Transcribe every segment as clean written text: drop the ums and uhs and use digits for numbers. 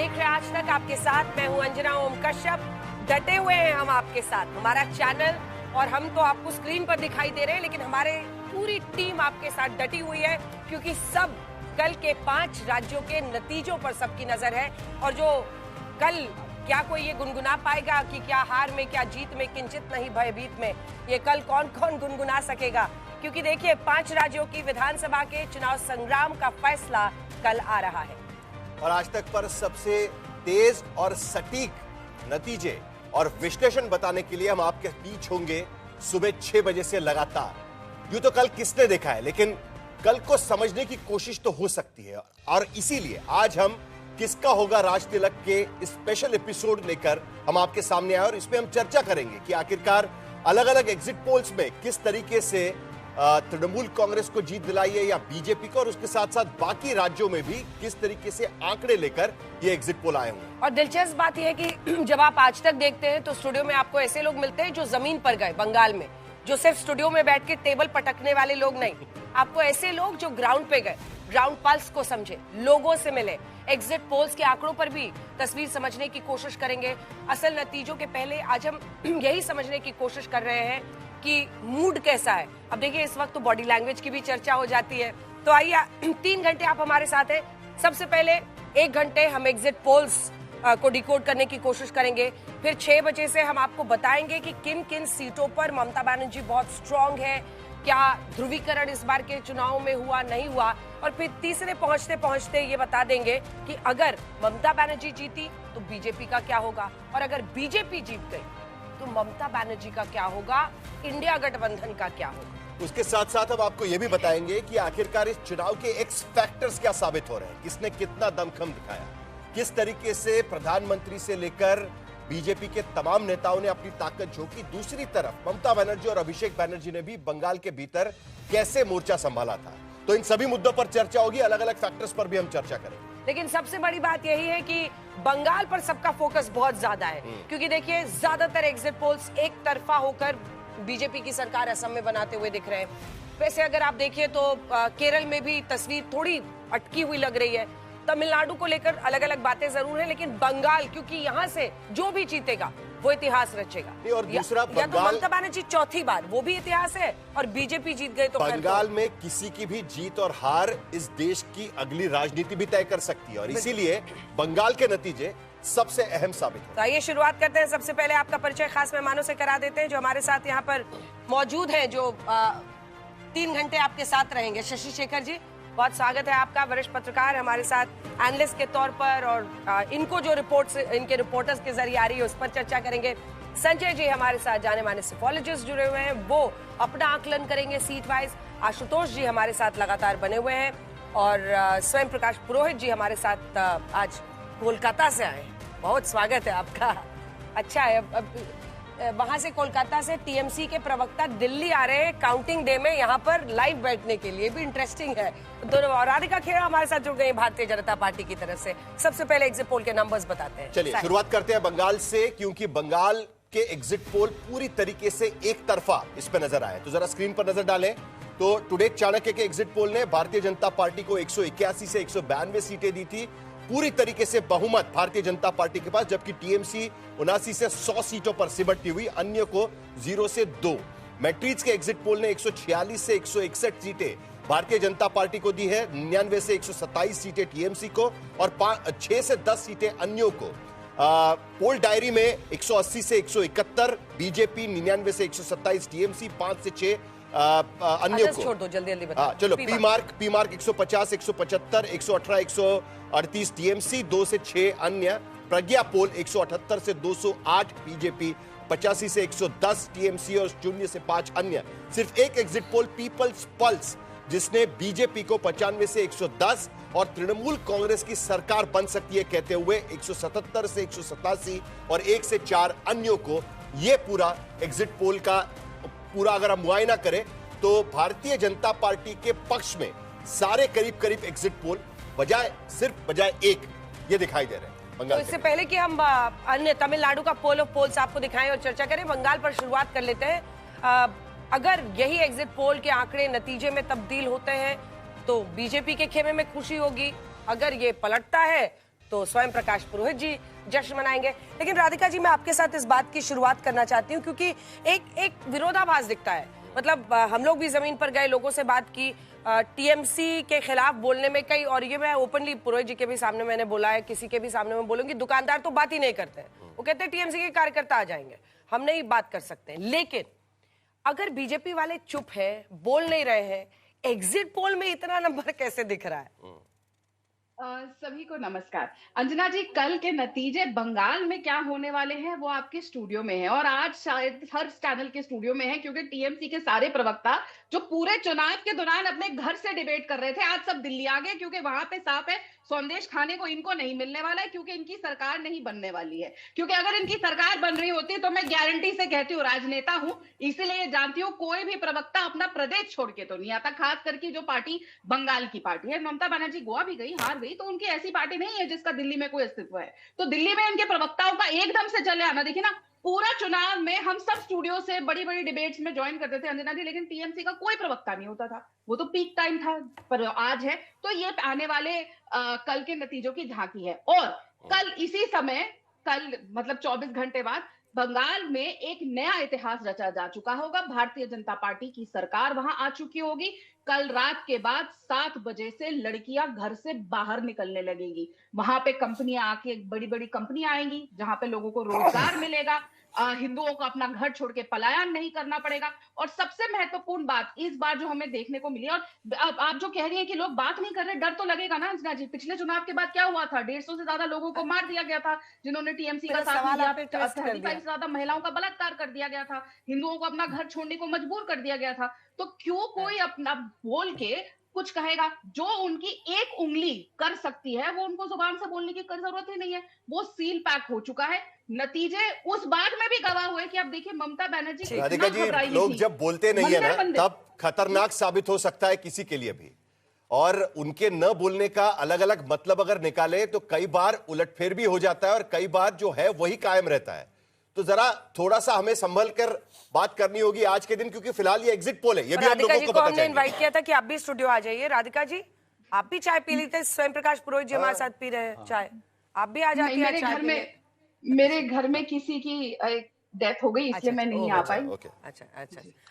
देख रहे हैं आज तक आपके साथ। मैं हूं अंजना ओम कश्यप। डटे हुए हैं हम आपके साथ, हमारा चैनल और हम तो आपको स्क्रीन पर दिखाई दे रहे हैं, लेकिन हमारे पूरी टीम आपके साथ डटी हुई है, क्योंकि सब कल के 5 राज्यों के नतीजों पर सबकी नजर है। और जो कल क्या कोई ये गुनगुना पाएगा कि क्या हार में क्या जीत में किंचित नहीं भयभीत में, ये कल कौन कौन गुनगुना सकेगा? क्योंकि देखिए 5 राज्यों की विधानसभा के चुनाव संग्राम का फैसला कल आ रहा है। और आज तक पर सबसे तेज और सटीक नतीजे और विश्लेषण बताने के लिए हम आपके बीच होंगे सुबह 6 बजे से लगातार। यूं तो कल किसने देखा है, लेकिन कल को समझने की कोशिश तो हो सकती है। और इसीलिए आज हम किसका होगा राज तिलक के स्पेशल एपिसोड लेकर हम आपके सामने आए और इसमें हम चर्चा करेंगे कि आखिरकार अलग अलग एग्जिट पोल्स में किस तरीके से तृणमूल कांग्रेस को जीत दिलाई है या बीजेपी को, और उसके साथ साथ बाकी राज्यों में भी किस तरीके से आंकड़े लेकर ये एग्जिट पोल आए होंगे। और दिलचस्प बात यह है कि जब आप आज तक देखते हैं तो स्टूडियो में आपको ऐसे लोग मिलते हैं जो जमीन पर गए बंगाल में, जो सिर्फ स्टूडियो में बैठ के टेबल पटकने वाले लोग नहीं, आपको ऐसे लोग जो ग्राउंड पे गए, ग्राउंड पल्स को समझे, लोगों से मिले, एग्जिट पोल्स के आंकड़ों पर भी तस्वीर समझने की कोशिश करेंगे। असल नतीजों के पहले आज हम यही समझने की कोशिश कर रहे हैं कि मूड कैसा है। अब देखिए इस वक्त तो बॉडी लैंग्वेज की भी चर्चा हो जाती है, तो आइए 3 घंटे आप हमारे साथ हैं। सबसे पहले 1 घंटे हम एग्जिट पोल्स को डिकोड करने की कोशिश करेंगे। फिर 6 बजे से हम आपको बताएंगे कि किन किन सीटों पर ममता बनर्जी बहुत स्ट्रांग है, क्या ध्रुवीकरण इस बार के चुनाव में हुआ नहीं हुआ। और फिर तीसरे पहुंचते पहुंचते ये बता देंगे कि अगर ममता बनर्जी जीती तो बीजेपी का क्या होगा, और अगर बीजेपी जीत गई तो ममता बनर्जी का क्या होगा, इंडिया गठबंधन का क्या होगा। उसके साथ साथ हम आपको यह भी बताएंगे कि आखिरकार इस चुनाव के एक्स फैक्टर्स क्या साबित हो रहे हैं, किसने कितना दमखम दिखाया, किस तरीके से प्रधानमंत्री से लेकर बीजेपी के तमाम नेताओं ने अपनी ताकत झोंकी। दूसरी तरफ ममता बनर्जी और अभिषेक बनर्जी ने भी बंगाल के भीतर कैसे मोर्चा संभाला था। तो इन सभी मुद्दों पर चर्चा होगी, अलग अलग फैक्टर्स पर भी हम चर्चा करेंगे। लेकिन सबसे बड़ी बात यही है कि बंगाल पर सबका फोकस बहुत ज्यादा है, क्योंकि देखिए ज्यादातर एग्जिट पोल्स एक तरफा होकर बीजेपी की सरकार असम में बनाते हुए दिख रहे हैं। वैसे अगर आप देखिए तो केरल में भी तस्वीर थोड़ी अटकी हुई लग रही है। तमिलनाडु को लेकर अलग अलग बातें जरूर है, लेकिन बंगाल, क्योंकि यहाँ से जो भी जीतेगा वो इतिहास रचेगा। और दूसरा या तो ममता बनर्जी चौथी बार, वो भी इतिहास है, और बीजेपी जीत गए तो बंगाल में किसी की भी जीत और हार इस देश की अगली राजनीति भी तय कर सकती है, और इसीलिए बंगाल के नतीजे सबसे अहम साबित है। तो आइए शुरुआत करते हैं। सबसे पहले आपका परिचय खास मेहमानों से करा देते हैं जो हमारे साथ यहाँ पर मौजूद हैं, जो 3 घंटे आपके साथ रहेंगे। शशि शेखर जी, बहुत स्वागत है आपका। वरिष्ठ पत्रकार हमारे साथ एनालिस्ट के तौर पर, और इनको जो रिपोर्ट्स इनके रिपोर्टर्स के जरिए आ रही है उस पर चर्चा करेंगे। संजय जी हमारे साथ जाने माने सोफोलॉजिस्ट जुड़े हुए हैं, वो अपना आकलन करेंगे सीट वाइज। आशुतोष जी हमारे साथ लगातार बने हुए हैं, और स्वयं प्रकाश पुरोहित जी हमारे साथ आज कोलकाता से आए। बहुत स्वागत है आपका। अच्छा है, अब वहां से कोलकाता से टीएमसी के प्रवक्ता दिल्ली आ रहे हैं काउंटिंग डे में यहाँ पर लाइव बैठने के लिए, भी इंटरेस्टिंग है। दोनों, और राधिका खेड़ा हमारे साथ जुड़ गई भारतीय जनता पार्टी की तरफ से। सबसे पहले एग्जिट पोल के नंबर्स बताते हैं। चलिए शुरुआत करते हैं बंगाल से, क्योंकि बंगाल के एग्जिट पोल पूरी तरीके से एक तरफा इस पे नजर आए। तो जरा स्क्रीन पर नजर डालें तो टुडे चाणक्य के एग्जिट पोल ने भारतीय जनता पार्टी को 181 से 192 सीटें दी थी। पूरी तरीके से बहुमत भारतीय जनता पार्टी के पास, जबकि टीएमसी 79 से 100 सीटों पर सिमटती हुई, अन्य को 0 से 2। मैट्रिक्स के एग्जिट पोल ने 146 से 161 सीटें भारतीय जनता पार्टी को दी है, 99 से 127 सीटें टीएमसी को, और 6 से 10 सीटें अन्यों को। पोल डायरी में 180 से 171 बीजेपी, 99 से 127 टीएमसी, 5 से 6 अन्यों को। छोड़ दो, जल्दी जल्दी बताओ। चलो पी मार्क 150, 175, 118, 138 टीएमसी, 2 से 6 अन्य। प्रज्ञा पोल 178 से 208 बीजेपी, 85 से 110 टीएमसी और 0 से 5 अन्य। सिर्फ एक एग्जिट पोल पीपल्स पल्स, जिसने बीजेपी को 95 से 110 और तृणमूल कांग्रेस की सरकार बन सकती है कहते हुए 177 से 187 और 1 से 4 अन्यों को। यह पूरा एग्जिट पोल का पूरा अगर हम मुआयना करें तो भारतीय जनता पार्टी के पक्ष में सारे करीब करीब एग्जिट पोल बजाय एक ये दिखाई दे रहे हैं। तो इससे पहले कि हम अन्य तमिलनाडु का पोल ऑफ पोल्स आपको दिखाएं और चर्चा करें, बंगाल पर शुरुआत कर लेते हैं। अगर यही एग्जिट पोल के आंकड़े नतीजे में तब्दील होते हैं तो बीजेपी के खेमे में खुशी होगी, अगर ये पलटता है तो स्वयं प्रकाश पुरोहित जी जश्न मनाएंगे। लेकिन राधिका जी, मैं आपके साथ इस बात की शुरुआत करना चाहती हूँ क्योंकि एक विरोधाभास दिखता है। मतलब हम लोग भी जमीन पर गए, लोगों से बात की, टीएमसी के खिलाफ बोलने में कई, और ये मैं ओपनली पुरोहित जी के भी सामने मैंने बोला है, किसी के भी सामने मैं बोलूंगी, दुकानदार तो बात ही नहीं करते, वो कहते हैं टीएमसी के कार्यकर्ता आ जाएंगे, हम नहीं बात कर सकते। लेकिन अगर बीजेपी वाले चुप है, बोल नहीं रहे हैं, एग्जिट पोल में इतना नंबर कैसे दिख रहा है? सभी को नमस्कार। अंजना जी, कल के नतीजे बंगाल में क्या होने वाले हैं वो आपके स्टूडियो में है, और आज शायद हर चैनल के स्टूडियो में है, क्योंकि टीएमसी के सारे प्रवक्ता जो पूरे चुनाव के दौरान अपने घर से डिबेट कर रहे थे, आज सब दिल्ली आ गए, क्योंकि वहां पे साफ है संदेश खाने को इनको नहीं मिलने वाला है, क्योंकि इनकी सरकार नहीं बनने वाली है। क्योंकि अगर इनकी सरकार बन रही होती तो मैं गारंटी से कहती हूँ, राजनेता हूं इसीलिए जानती हूँ, कोई भी प्रवक्ता अपना प्रदेश छोड़ के तो नहीं आता, खास करके जो पार्टी बंगाल की पार्टी है। ममता बनर्जी गोवा भी गई, हार गई, तो उनकी ऐसी पार्टी नहीं है जिसका दिल्ली में कोई अस्तित्व है। तो दिल्ली में इनके प्रवक्ताओं का एकदम से चले आना, देखिए ना, पूरा चुनाव में हम सब स्टूडियो से बड़ी बड़ी डिबेट्स में ज्वाइन करते थे अंजना जी, लेकिन टीएमसी का कोई प्रवक्ता नहीं होता था, वो तो पीक टाइम था। पर आज है, तो ये आने वाले कल के नतीजों की झांकी है। और कल इसी समय, कल मतलब 24 घंटे बाद बंगाल में एक नया इतिहास रचा जा चुका होगा। भारतीय जनता पार्टी की सरकार वहां आ चुकी होगी। कल रात के बाद 7 बजे से लड़कियां घर से बाहर निकलने लगेंगी। वहां पे कंपनियां आके, बड़ी बड़ी कंपनियां आएंगी जहां पे लोगों को रोजगार मिलेगा, हिंदुओं को अपना घर छोड़ के पलायन नहीं करना पड़ेगा। और सबसे महत्वपूर्ण बात इस बार जो हमें देखने को मिली, और आप जो कह रही हैं कि लोग बात नहीं कर रहे, डर तो लगेगा ना अंजना जी। पिछले चुनाव के बाद क्या हुआ था? 150 से ज्यादा लोगों को मार दिया गया था जिन्होंने टीएमसी का साथ दिया, 35 से ज्यादा महिलाओं का बलात्कार कर दिया गया था, हिंदुओं को अपना घर छोड़ने को मजबूर कर दिया गया था। तो क्यों कोई अपना बोल के कुछ कहेगा? जो उनकी एक उंगली कर सकती है वो उनको जुबान से बोलने की जरूरत ही नहीं है, वो सील पैक हो चुका है। नतीजे उस बात में भी गवाह हुए कि अब देखिए ममता बनर्जी, राधिका जी, लोग जब बोलते नहीं है ना, तब खतरनाक साबित हो सकता है किसी के लिए भी। और उनके न बोलने का अलग अलग मतलब अगर निकाले तो कई बार उलटफेर भी हो जाता है और कई बार जो है वही कायम रहता है। तो जरा थोड़ा सा हमें संभल कर बात करनी होगी आज के दिन, क्योंकि फिलहाल ये एग्जिट पोल है, ये भी हम लोगों को पता हमने इनवाइट किया था कि आप भी स्टूडियो आ जाइए। राधिका जी, आप भी चाय पी लेते, स्वयं प्रकाश पुरोहित जी हमारे साथ पी रहे हैं चाय, आप भी आ जाती हैं। मेरे घर में किसी की डेथ हो गई, इसलिए मैं नहीं आ पाई।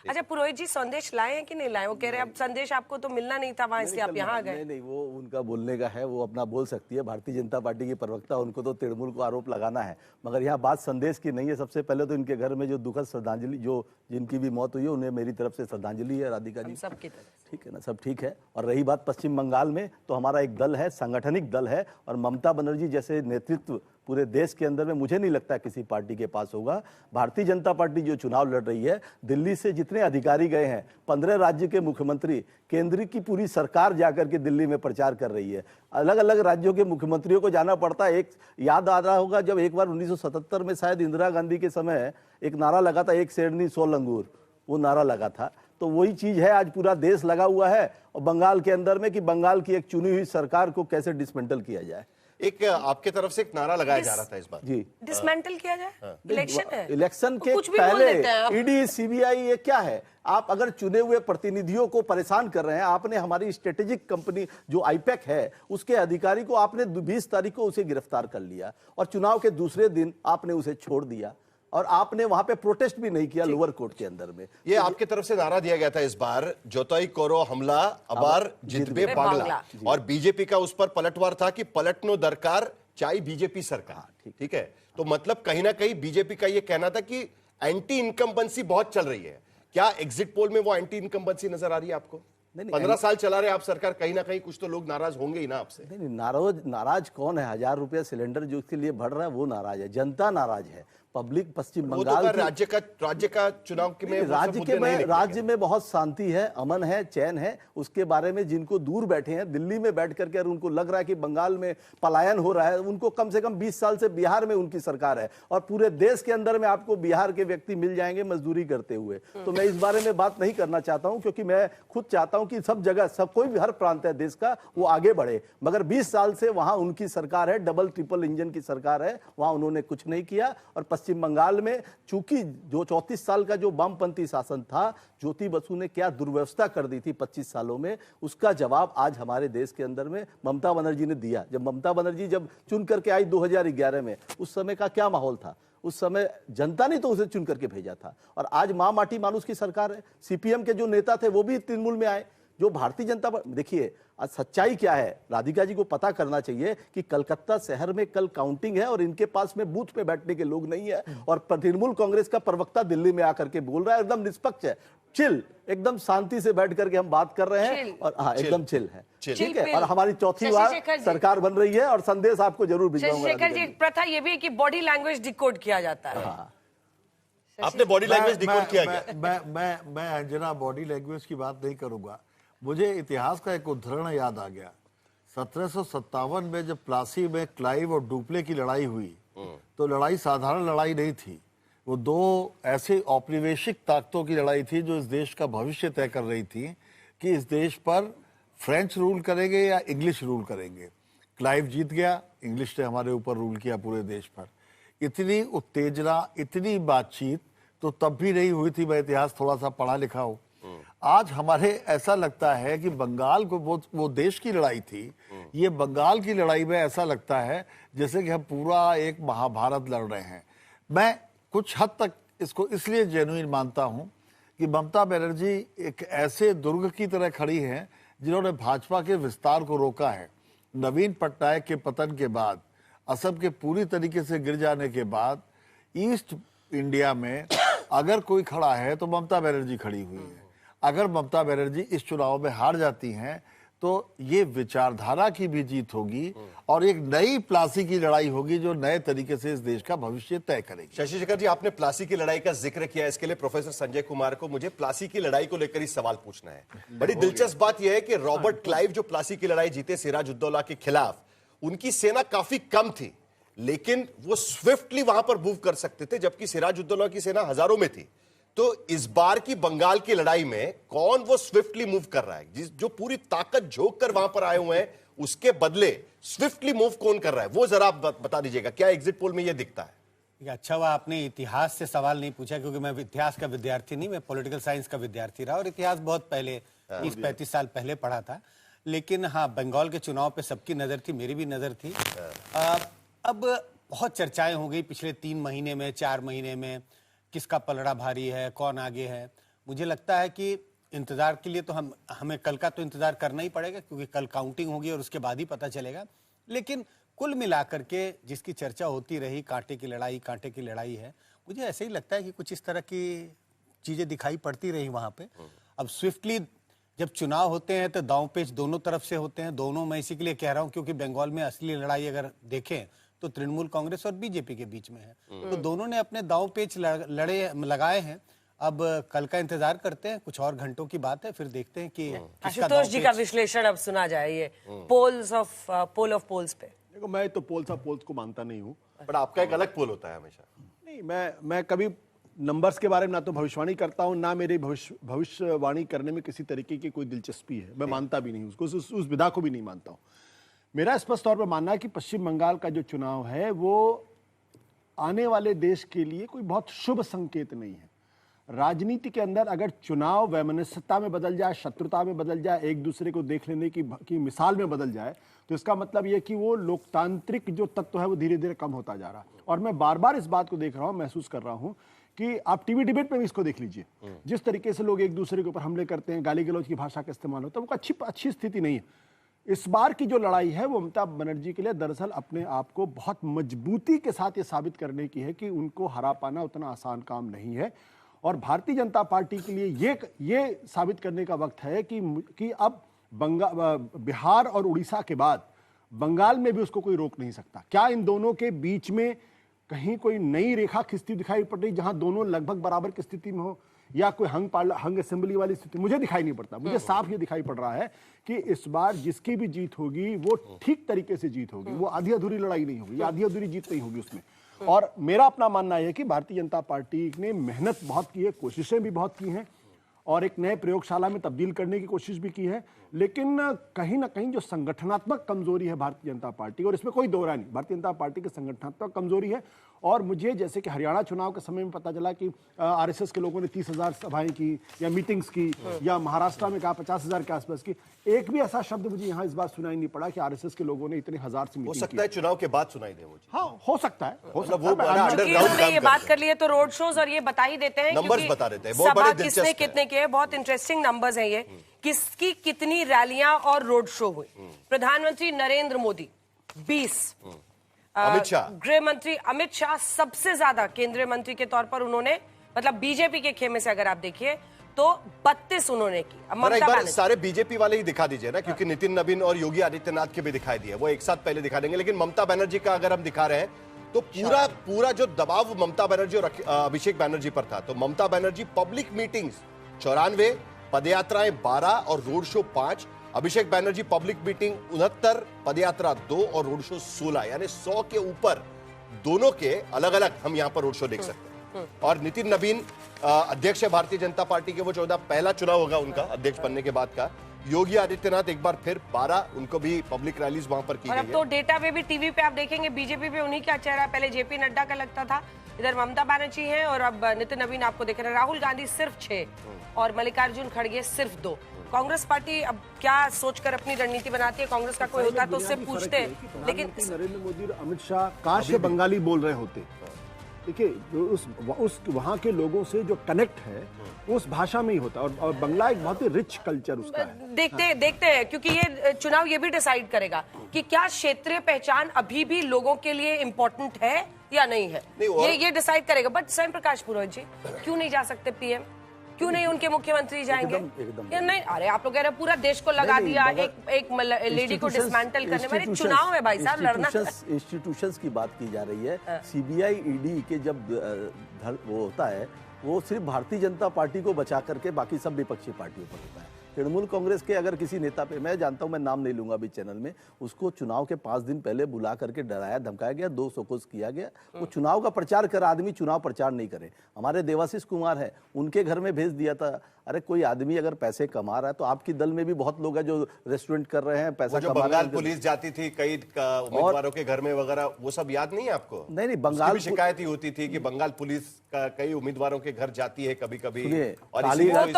अच्छा पुरोहित जी, संदेश लाए हैं कि नहीं लाए? वो कह रहे हैं अब संदेश आपको तो मिलना नहीं था वहां, इसलिए आप यहाँ आ गए। नहीं, वो उनका बोलने का है, वो अपना बोल सकती है। भारतीय जनता पार्टी की प्रवक्ता, उनको तो तृणमूल को आरोप लगाना है, मगर यहाँ बात संदेश की नहीं है। सबसे पहले तो इनके घर में जो दुखद श्रद्धांजलि, जो जिनकी भी मौत हुई है, उन्हें मेरी तरफ से श्रद्धांजलि है। राधिका जी, सबकी तरफ ठीक है ना, सब ठीक है। और रही बात पश्चिम बंगाल में, तो हमारा एक दल है, संगठनिक दल है, और ममता बनर्जी जैसे नेतृत्व पूरे देश के अंदर में मुझे नहीं लगता किसी पार्टी के पास होगा। भारतीय जनता पार्टी जो चुनाव लड़ रही है, दिल्ली से जितने अधिकारी गए हैं, 15 राज्य के मुख्यमंत्री, केंद्र की पूरी सरकार जाकर के दिल्ली में प्रचार कर रही है। अलग अलग राज्यों के मुख्यमंत्रियों को जाना पड़ता है। एक याद आ रहा होगा, जब एक बार 1977 में शायद इंदिरा गांधी के समय एक नारा लगा था, एक शेरनी 100 लंगूर, वो नारा लगा था। तो वही चीज है, आज पूरा देश लगा हुआ है और बंगाल के अंदर में, कि बंगाल की एक चुनी हुई सरकार को कैसे डिसमेंटल किया जाए। एक आपके तरफ से एक नारा लगाया जा रहा था इस बार, जी, डिसमेंटल किया जाए। इलेक्शन है, इलेक्शन के पहले ईडी सीबीआई ये क्या है? आप अगर चुने हुए प्रतिनिधियों को परेशान कर रहे हैं, आपने हमारी स्ट्रेटेजिक कंपनी जो आईपैक है उसके अधिकारी को आपने 20 तारीख को उसे गिरफ्तार कर लिया और चुनाव के दूसरे दिन आपने उसे छोड़ दिया, और आपने वहां पे प्रोटेस्ट भी नहीं किया लोअर कोर्ट के अंदर में। ये आपके तरफ से नारा दिया गया था इस बार, जोताई करो हमला अबार जितबे बांग्ला, और बीजेपी का उस पर पलटवार था कि पलटनो दरकार चाहे बीजेपी सरकार। ठीक है, तो मतलब कहीं ना कहीं बीजेपी का ये कहना था कि एंटी इनकम्बेंसी बहुत चल रही है। क्या एग्जिट पोल में वो एंटी इनकम्बेंसी नजर आ रही है आपको? 15 साल चला रहे आप सरकार, कहीं ना कहीं कुछ तो लोग नाराज होंगे ही ना आपसे। नहीं, नाराज कौन है? 1000 रुपया सिलेंडर जो इसके लिए बढ़ रहा है वो नाराज है, जनता नाराज है। पब्लिक पश्चिम बंगाल तो राज्य का चुनाव में राज्य में बहुत शांति है, अमन है, चैन है। उसके बारे में जिनको दूर बैठे हैं दिल्ली में बैठ करके, और उनको लग रहा है कि बंगाल में पलायन हो रहा है, उनको कम से कम 20 साल से बिहार में उनकी सरकार है, और पूरे देश के अंदर में आपको बिहार के व्यक्ति मिल जाएंगे मजदूरी करते हुए। तो मैं इस बारे में बात नहीं करना चाहता हूं, क्योंकि मैं खुद चाहता हूं कि सब जगह, सब कोई भी हर प्रांत है देश का, वो आगे बढ़े। मगर 20 साल से वहां उनकी सरकार है, डबल ट्रिपल इंजन की सरकार है, वहां उन्होंने कुछ नहीं किया। और पश्चिम बंगाल में चूंकि जो 34 साल का जो वामपंथी शासन था, ज्योति बसु ने क्या दुर्व्यवस्था कर दी थी 25 सालों में, उसका जवाब आज हमारे देश के अंदर में ममता बनर्जी ने दिया। जब ममता बनर्जी जब चुन करके आई 2011 में, उस समय का क्या माहौल था? उस समय जनता ने तो उसे चुन करके भेजा था। और आज मां माटी मानुस की सरकार है। सीपीएम के जो नेता थे वो भी तृणमूल में आए। जो भारतीय जनता पार्टी, देखिए आज सच्चाई क्या है, राधिका जी को पता करना चाहिए कि कलकत्ता शहर में कल काउंटिंग है और इनके पास में बूथ पे बैठने के लोग नहीं है। और तृणमूल कांग्रेस का प्रवक्ता दिल्ली में आकर के बोल रहा है, एकदम निष्पक्ष है, चिल, एकदम शांति से बैठ करके हम बात कर रहे हैं। और हाँ, एकदम चिल है, ठीक है। और हमारी चौथी बार सरकार बन रही है और संदेश आपको जरूर भिजवाऊंगा। शेखर जी, प्रथा ये भी है कि बॉडी लैंग्वेज डिकोड किया जाता है। आपने बॉडी लैंग्वेज डिकोड किया गया। मैं अंजना बॉडी लैंग्वेज की बात नहीं करूंगा। मुझे इतिहास का एक उदाहरण याद आ गया। 1757 में जब प्लासी में क्लाइव और डुप्ले की लड़ाई हुई, तो लड़ाई साधारण लड़ाई नहीं थी। वो दो ऐसे औपनिवेशिक ताकतों की लड़ाई थी जो इस देश का भविष्य तय कर रही थी कि इस देश पर फ्रेंच रूल करेंगे या इंग्लिश रूल करेंगे। क्लाइव जीत गया, इंग्लिश ने हमारे ऊपर रूल किया पूरे देश पर। इतनी उत्तेजना, इतनी बातचीत तो तब भी नहीं हुई थी। मैं इतिहास थोड़ा सा पढ़ा लिखा हूं। आज हमारे ऐसा लगता है कि बंगाल को वो देश की लड़ाई थी, ये बंगाल की लड़ाई में ऐसा लगता है जैसे कि हम पूरा एक महाभारत लड़ रहे हैं। मैं कुछ हद तक इसको इसलिए जेन्युइन मानता हूं कि ममता बनर्जी एक ऐसे दुर्ग की तरह खड़ी हैं जिन्होंने भाजपा के विस्तार को रोका है। नवीन पटनायक के पतन के बाद, असम के पूरी तरीके से गिर जाने के बाद, ईस्ट इंडिया में अगर कोई खड़ा है तो ममता बनर्जी खड़ी हुई है। अगर ममता बनर्जी इस चुनाव में हार जाती हैं तो ये विचारधारा की भी जीत होगी और एक नई प्लासी की लड़ाई होगी जो नए तरीके से इस देश का भविष्य तय करेगी। शशि शेखर जी, आपने प्लासी की लड़ाई का जिक्र किया, इसके लिए प्रोफेसर संजय कुमार को मुझे प्लासी की लड़ाई को लेकर ही सवाल पूछना है। बड़ी दिलचस्प बात यह है कि रॉबर्ट क्लाइव जो प्लासी की लड़ाई जीते सिराजुद्दौला के खिलाफ, उनकी सेना काफी कम थी, लेकिन वो स्विफ्टली वहां पर मूव कर सकते थे, जबकि सिराजुद्दौला की सेना हजारों में थी। तो इस बार की बंगाल की लड़ाई में कौन वो स्विफ्टली मूव कर रहा है? जो पूरी ताकत झोंक कर वहां पर आए हुए हैं, उसके बदले स्विफ्टली मूव कौन कर रहा है, वो जरा आप बता दीजिएगा। क्या एग्जिट पोल में ये दिखता है? अच्छा हुआ आपने इतिहास से सवाल नहीं पूछा, क्योंकि मैं इतिहास का विद्यार्थी नहीं, मैं पॉलिटिकल साइंस का विद्यार्थी रहा और इतिहास बहुत पहले 30-35 साल पहले पढ़ा था। लेकिन हाँ, बंगाल के चुनाव पे सबकी नजर थी, मेरी भी नजर थी। अब बहुत चर्चाएं हो गई पिछले 3 महीने में, 4 महीने में, किसका पलड़ा भारी है, कौन आगे है। मुझे लगता है कि इंतजार के लिए तो हमें कल का तो इंतजार करना ही पड़ेगा, क्योंकि कल काउंटिंग होगी और उसके बाद ही पता चलेगा। लेकिन कुल मिलाकर के जिसकी चर्चा होती रही, कांटे की लड़ाई है, मुझे ऐसे ही लगता है कि कुछ इस तरह की चीजें दिखाई पड़ती रही वहां पे। अब स्विफ्टली जब चुनाव होते हैं तो दांव पेच दोनों तरफ से होते हैं। दोनों, मैं इसी के लिए कह रहा हूं क्योंकि बंगाल में असली लड़ाई अगर देखें तो तृणमूल कांग्रेस और बीजेपी के बीच में है। तो दोनों ने अपने दांव पेच लगाए हैं। अब कल का इंतजार करते हैं, कुछ और घंटों की बात है, फिर देखते हैं कि आशुतोष जी का विश्लेषण अब सुना जाए ये पोल ऑफ पोल्स पे। देखो, मैं तो पोल्स ऑफ पोल्स को मानता नहीं हूँ, बट आपका एक अलग पोल होता है हमेशा। नहीं, मैं कभी नंबर्स के बारे में ना तो भविष्यवाणी करता हूँ, ना मेरी भविष्यवाणी करने में किसी तरीके की कोई दिलचस्पी है। मैं मानता भी नहीं उसको, उस विधा को भी नहीं मानता हूँ। मेरा स्पष्ट तौर पर मानना है कि पश्चिम बंगाल का जो चुनाव है वो आने वाले देश के लिए कोई बहुत शुभ संकेत नहीं है। राजनीति के अंदर अगर चुनाव वैमनस्यता में बदल जाए, शत्रुता में बदल जाए, एक दूसरे को देख लेने की मिसाल में बदल जाए, तो इसका मतलब यह कि वो लोकतांत्रिक जो तत्व है वो धीरे धीरे कम होता जा रहा है। और मैं बार बार इस बात को देख रहा हूँ, महसूस कर रहा हूँ कि आप टीवी डिबेट में भी इसको देख लीजिए, जिस तरीके से लोग एक दूसरे के ऊपर हमले करते हैं, गाली गलौज की भाषा का इस्तेमाल होता है, वो अच्छी स्थिति नहीं है। इस बार की जो लड़ाई है वो ममता बनर्जी के लिए दरअसल अपने आप को बहुत मजबूती के साथ ये साबित करने की है कि उनको हरा पाना उतना आसान काम नहीं है। और भारतीय जनता पार्टी के लिए ये साबित करने का वक्त है कि अब बिहार और उड़ीसा के बाद बंगाल में भी उसको कोई रोक नहीं सकता। क्या इन दोनों के बीच में कहीं कोई नई रेखा खिंचती दिखाई पड़ रही जहां दोनों लगभग बराबर की स्थिति में हो, या कोई हंग असेंबली वाली स्थिति? मुझे दिखाई नहीं पड़ता। मुझे साफ ये दिखाई पड़ रहा है कि इस बार जिसकी भी जीत होगी वो ठीक तरीके से जीत होगी, वो आधी अधूरी लड़ाई नहीं होगी, आधी अधूरी जीत नहीं होगी उसमें। और मेरा अपना मानना है कि भारतीय जनता पार्टी ने मेहनत बहुत की है, कोशिशें भी बहुत की हैं और एक नए प्रयोगशाला में तब्दील करने की कोशिश भी की है, लेकिन कहीं ना कहीं जो संगठनात्मक कमजोरी है भारतीय जनता पार्टी, और इसमें कोई दो राय नहीं, भारतीय जनता पार्टी की संगठनात्मक कमजोरी है। और मुझे जैसे कि हरियाणा चुनाव के समय में पता चला कि आरएसएस के लोगों ने 30,000 सभाएं की या मीटिंग्स की, या महाराष्ट्र में कहा 50,000 के आसपास की, एक भी ऐसा शब्द मुझे यहाँ इस बार सुनाई नहीं पड़ा कि आरएसएस के लोगों ने इतने हजार से हो मीटिंग सकता है चुनाव के बाद सुनाई दे वो चीज़। हाँ, हो सकता है, हो सकता वो बड़ा है। क्योंकि अंडरग्राउंड उन्होंने ये काम बात करते कर ली है तो रोड शोज और ये बता ही देते हैं, नंबर्स क्योंकि बता देते हैं, बहुत बड़े सभा दिलचस्प किसने है। कितने किए, बहुत इंटरेस्टिंग नंबर्स हैं ये, किसकी कितनी रैलियां और रोड शो हुई। प्रधानमंत्री नरेंद्र मोदी 20, अमित शाह, गृह मंत्री अमित शाह सबसे ज्यादा केंद्रीय मंत्री के तौर पर उन्होंने, मतलब बीजेपी के खेमे से अगर आप देखिए तो 32 उन्होंने की। अब एक ममता बार बनर्जी सारे बीजेपी वाले ही दिखा दीजिए ना, क्योंकि नितिन नवीन और योगी आदित्यनाथ के भी दिखाई दिए, वो एक साथ पहले दिखा देंगे। लेकिन ममता बनर्जी का अगर हम दिखा रहे हैं तो पूरा जो दबाव ममता बनर्जी और अभिषेक बनर्जी पर था, तो ममता बनर्जी पब्लिक मीटिंग्स 94, पदयात्राएं 12 और road show 5, Abhishek Banerjee public meeting 69, पदयात्रा 2 और रोड शो 16, यानी 100 के ऊपर दोनों के अलग अलग हम यहां पर रोड शो देख सकते हैं। और नितिन नवीन अध्यक्ष है भारतीय जनता पार्टी के, वो 14 पहला चुनाव होगा उनका अध्यक्ष बनने के बाद का। योगी आदित्यनाथ एक बार फिर 12, उनको भी पब्लिक रैलीज वहां पर की और गई अब है। तो डेटा पे भी, टीवी पे आप देखेंगे बीजेपी पे उन्हीं का चेहरा, पहले जेपी नड्डा का लगता था, इधर ममता बनर्जी हैं, और अब नितिन नवीन आपको देख रहे हैं। राहुल गांधी सिर्फ 6 और मल्लिकार्जुन खड़गे सिर्फ 2। कांग्रेस पार्टी अब क्या सोचकर अपनी रणनीति बनाती है, कांग्रेस का कोई होता है तो उससे पूछते हैं, लेकिन नरेंद्र मोदी और अमित शाह काश ये बंगाली बोल रहे होते। देखिए, उस वहां के लोगों से जो कनेक्ट है उस भाषा में ही होता है, और बंगला एक बहुत ही रिच कल्चर उसका है। देखते हैं, क्योंकि ये चुनाव ये भी डिसाइड करेगा कि क्या क्षेत्रीय पहचान अभी भी लोगों के लिए इम्पोर्टेंट है या नहीं है। ये डिसाइड करेगा। बट स्वयं प्रकाश पुरोहित जी क्यों नहीं जा सकते पीएम, क्यों नहीं उनके मुख्यमंत्री जाएंगे? एकदम। या नहीं, अरे आप लोग कह रहे पूरा देश को लगा दिया एक लेडी को डिसमेंटल करने में। चुनाव है भाई साहब, लड़ना। इंस्टीट्यूशंस की बात की जा रही है। सीबीआई ईडी के जब वो होता है, वो सिर्फ भारतीय जनता पार्टी को बचा करके बाकी सब विपक्षी पार्टियों पर होता है। तृणमूल कांग्रेस के अगर किसी नेता पे, मैं जानता हूं, मैं नाम नहीं लूंगा अभी चैनल में, उसको चुनाव के 5 दिन पहले बुला करके डराया धमकाया गया, 2 शोकोस किया गया। वो चुनाव का प्रचार कर, आदमी चुनाव प्रचार नहीं करे। हमारे देवाशीष कुमार है, उनके घर में भेज दिया था। अरे कोई आदमी अगर पैसे कमा रहा है तो आपकी दल में भी बहुत लोग हैं जो रेस्टोरेंट कर रहे हैं, पैसा जो कमा रहे बंगाल हैं। पुलिस जाती थी कई उम्मीदवारों के घर में वगैरह, वो सब याद नहीं है आपको? नहीं, बंगाल भी शिकायत ही होती थी कि बंगाल पुलिस का कई उम्मीदवारों के घर जाती है कभी कभी, और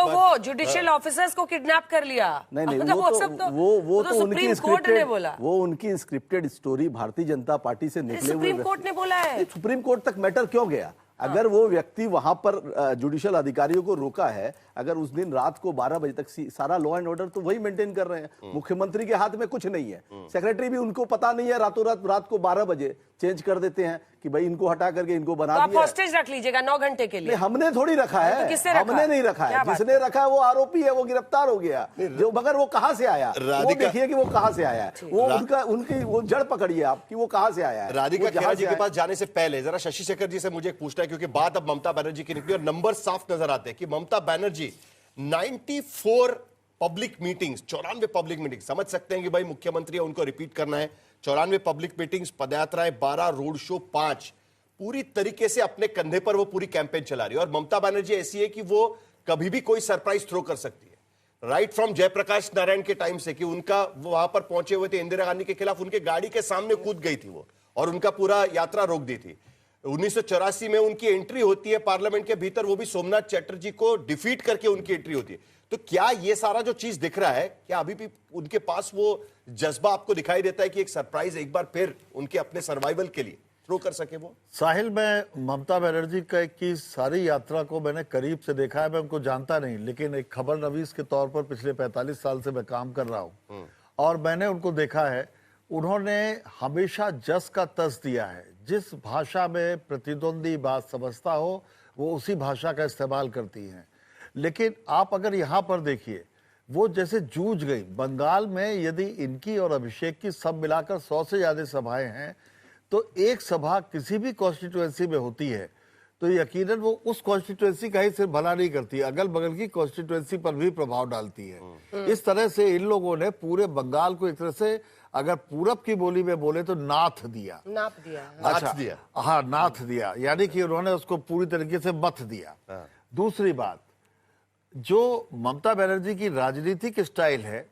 वो जुडिशियल ऑफिसर्स को किडनैप कर लिया। नहीं, वो तो सुप्रीम कोर्ट ने बोला, वो उनकी scripted story Bharatiya Janata party से निकले हुए। सुप्रीम कोर्ट ने बोला है। सुप्रीम कोर्ट तक मैटर क्यों गया? अगर वो व्यक्ति वहां पर जुडिशियल अधिकारियों को रोका है, अगर उस दिन रात को 12 बजे तक सारा लॉ एंड ऑर्डर तो वही मेंटेन कर रहे हैं। मुख्यमंत्री के हाथ में कुछ नहीं है, सेक्रेटरी भी उनको पता नहीं है, रातों रात को 12 बजे चेंज कर देते हैं कि भाई इनको हटा करके इनको बना दिया। तो आप हॉस्टेज रख लीजिएगा 9 घंटे के लिए। हमने थोड़ी रखा है, किसने रखा? हमने नहीं रखा है। जिसने रखा है वो आरोपी है, वो गिरफ्तार हो गया। जो मगर वो कहां से आया, वो देखिए कि वो कहां से आया है। वो उनकी वो जड़ पकड़िए आप कि वो कहां से आया है। राधिका खेरा जी के पास जाने से पहले जरा शशि शेखर जी से मुझे एक पूछना है, क्योंकि बात अब ममता बनर्जी की निकली और नंबर साफ नजर आते हैं कि Mamata Banerjee 94 public meetings, 94 public meeting, समझ सकते हैं कि भाई मुख्यमंत्री है, उनको रिपीट करना है। 94 पब्लिक मीटिंग्स, पदयात्राएं 12, रोड शो 5, पूरी तरीके से अपने कंधे पर वो पूरी कैंपेन चला रही है। और ममता बनर्जी ऐसी है कि वो कभी भी कोई सरप्राइज थ्रो कर सकती है। राइट फ्रॉम जयप्रकाश नारायण के टाइम से कि उनका वो वहां पर पहुंचे हुए थे इंदिरा गांधी के खिलाफ, उनके गाड़ी के सामने कूद गई थी वो और उनका पूरा यात्रा रोक दी थी। 1984 में उनकी एंट्री होती है पार्लियामेंट के भीतर, वो भी सोमनाथ चटर्जी को डिफीट करके उनकी एंट्री होती है। तो क्या ये सारा जो चीज दिख रहा है, क्या अभी भी उनके पास वो जज्बा आपको दिखाई देता है कि एक सरप्राइज एक बार फिर उनके अपने सर्वाइवल के लिए थ्रो कर सके वो? साहिल, मैं ममता बनर्जी की सारी यात्रा को मैंने करीब से देखा है। मैं उनको जानता नहीं, लेकिन एक खबर नवीस के तौर पर पिछले 45 साल से मैं काम कर रहा हूं और मैंने उनको देखा है। उन्होंने हमेशा जस का तस दिया है। जिस भाषा में प्रतिद्वंदी बात समझता हो वो उसी भाषा का इस्तेमाल करती हैं। लेकिन आप अगर यहाँ पर देखिए, वो जैसे जूझ गई। बंगाल में यदि इनकी और अभिषेक की सब मिलाकर 100 से ज्यादा सभाएं हैं, तो एक सभा किसी भी कॉन्स्टिट्यूएंसी में होती है तो यकीनन वो उस कॉन्स्टिट्यूएंसी का ही सिर्फ भला नहीं करती, अगल बगल की कॉन्स्टिट्यूएंसी पर भी प्रभाव डालती है। इस तरह से इन लोगों ने पूरे बंगाल को एक तरह से, अगर पूरब की बोली में बोले तो नाथ दिया। दिया। हाँ, नाथ दिया, यानी कि उन्होंने उसको पूरी तरीके से मथ दिया। दूसरी बात, जो ममता बनर्जी की राजनीतिक स्टाइल है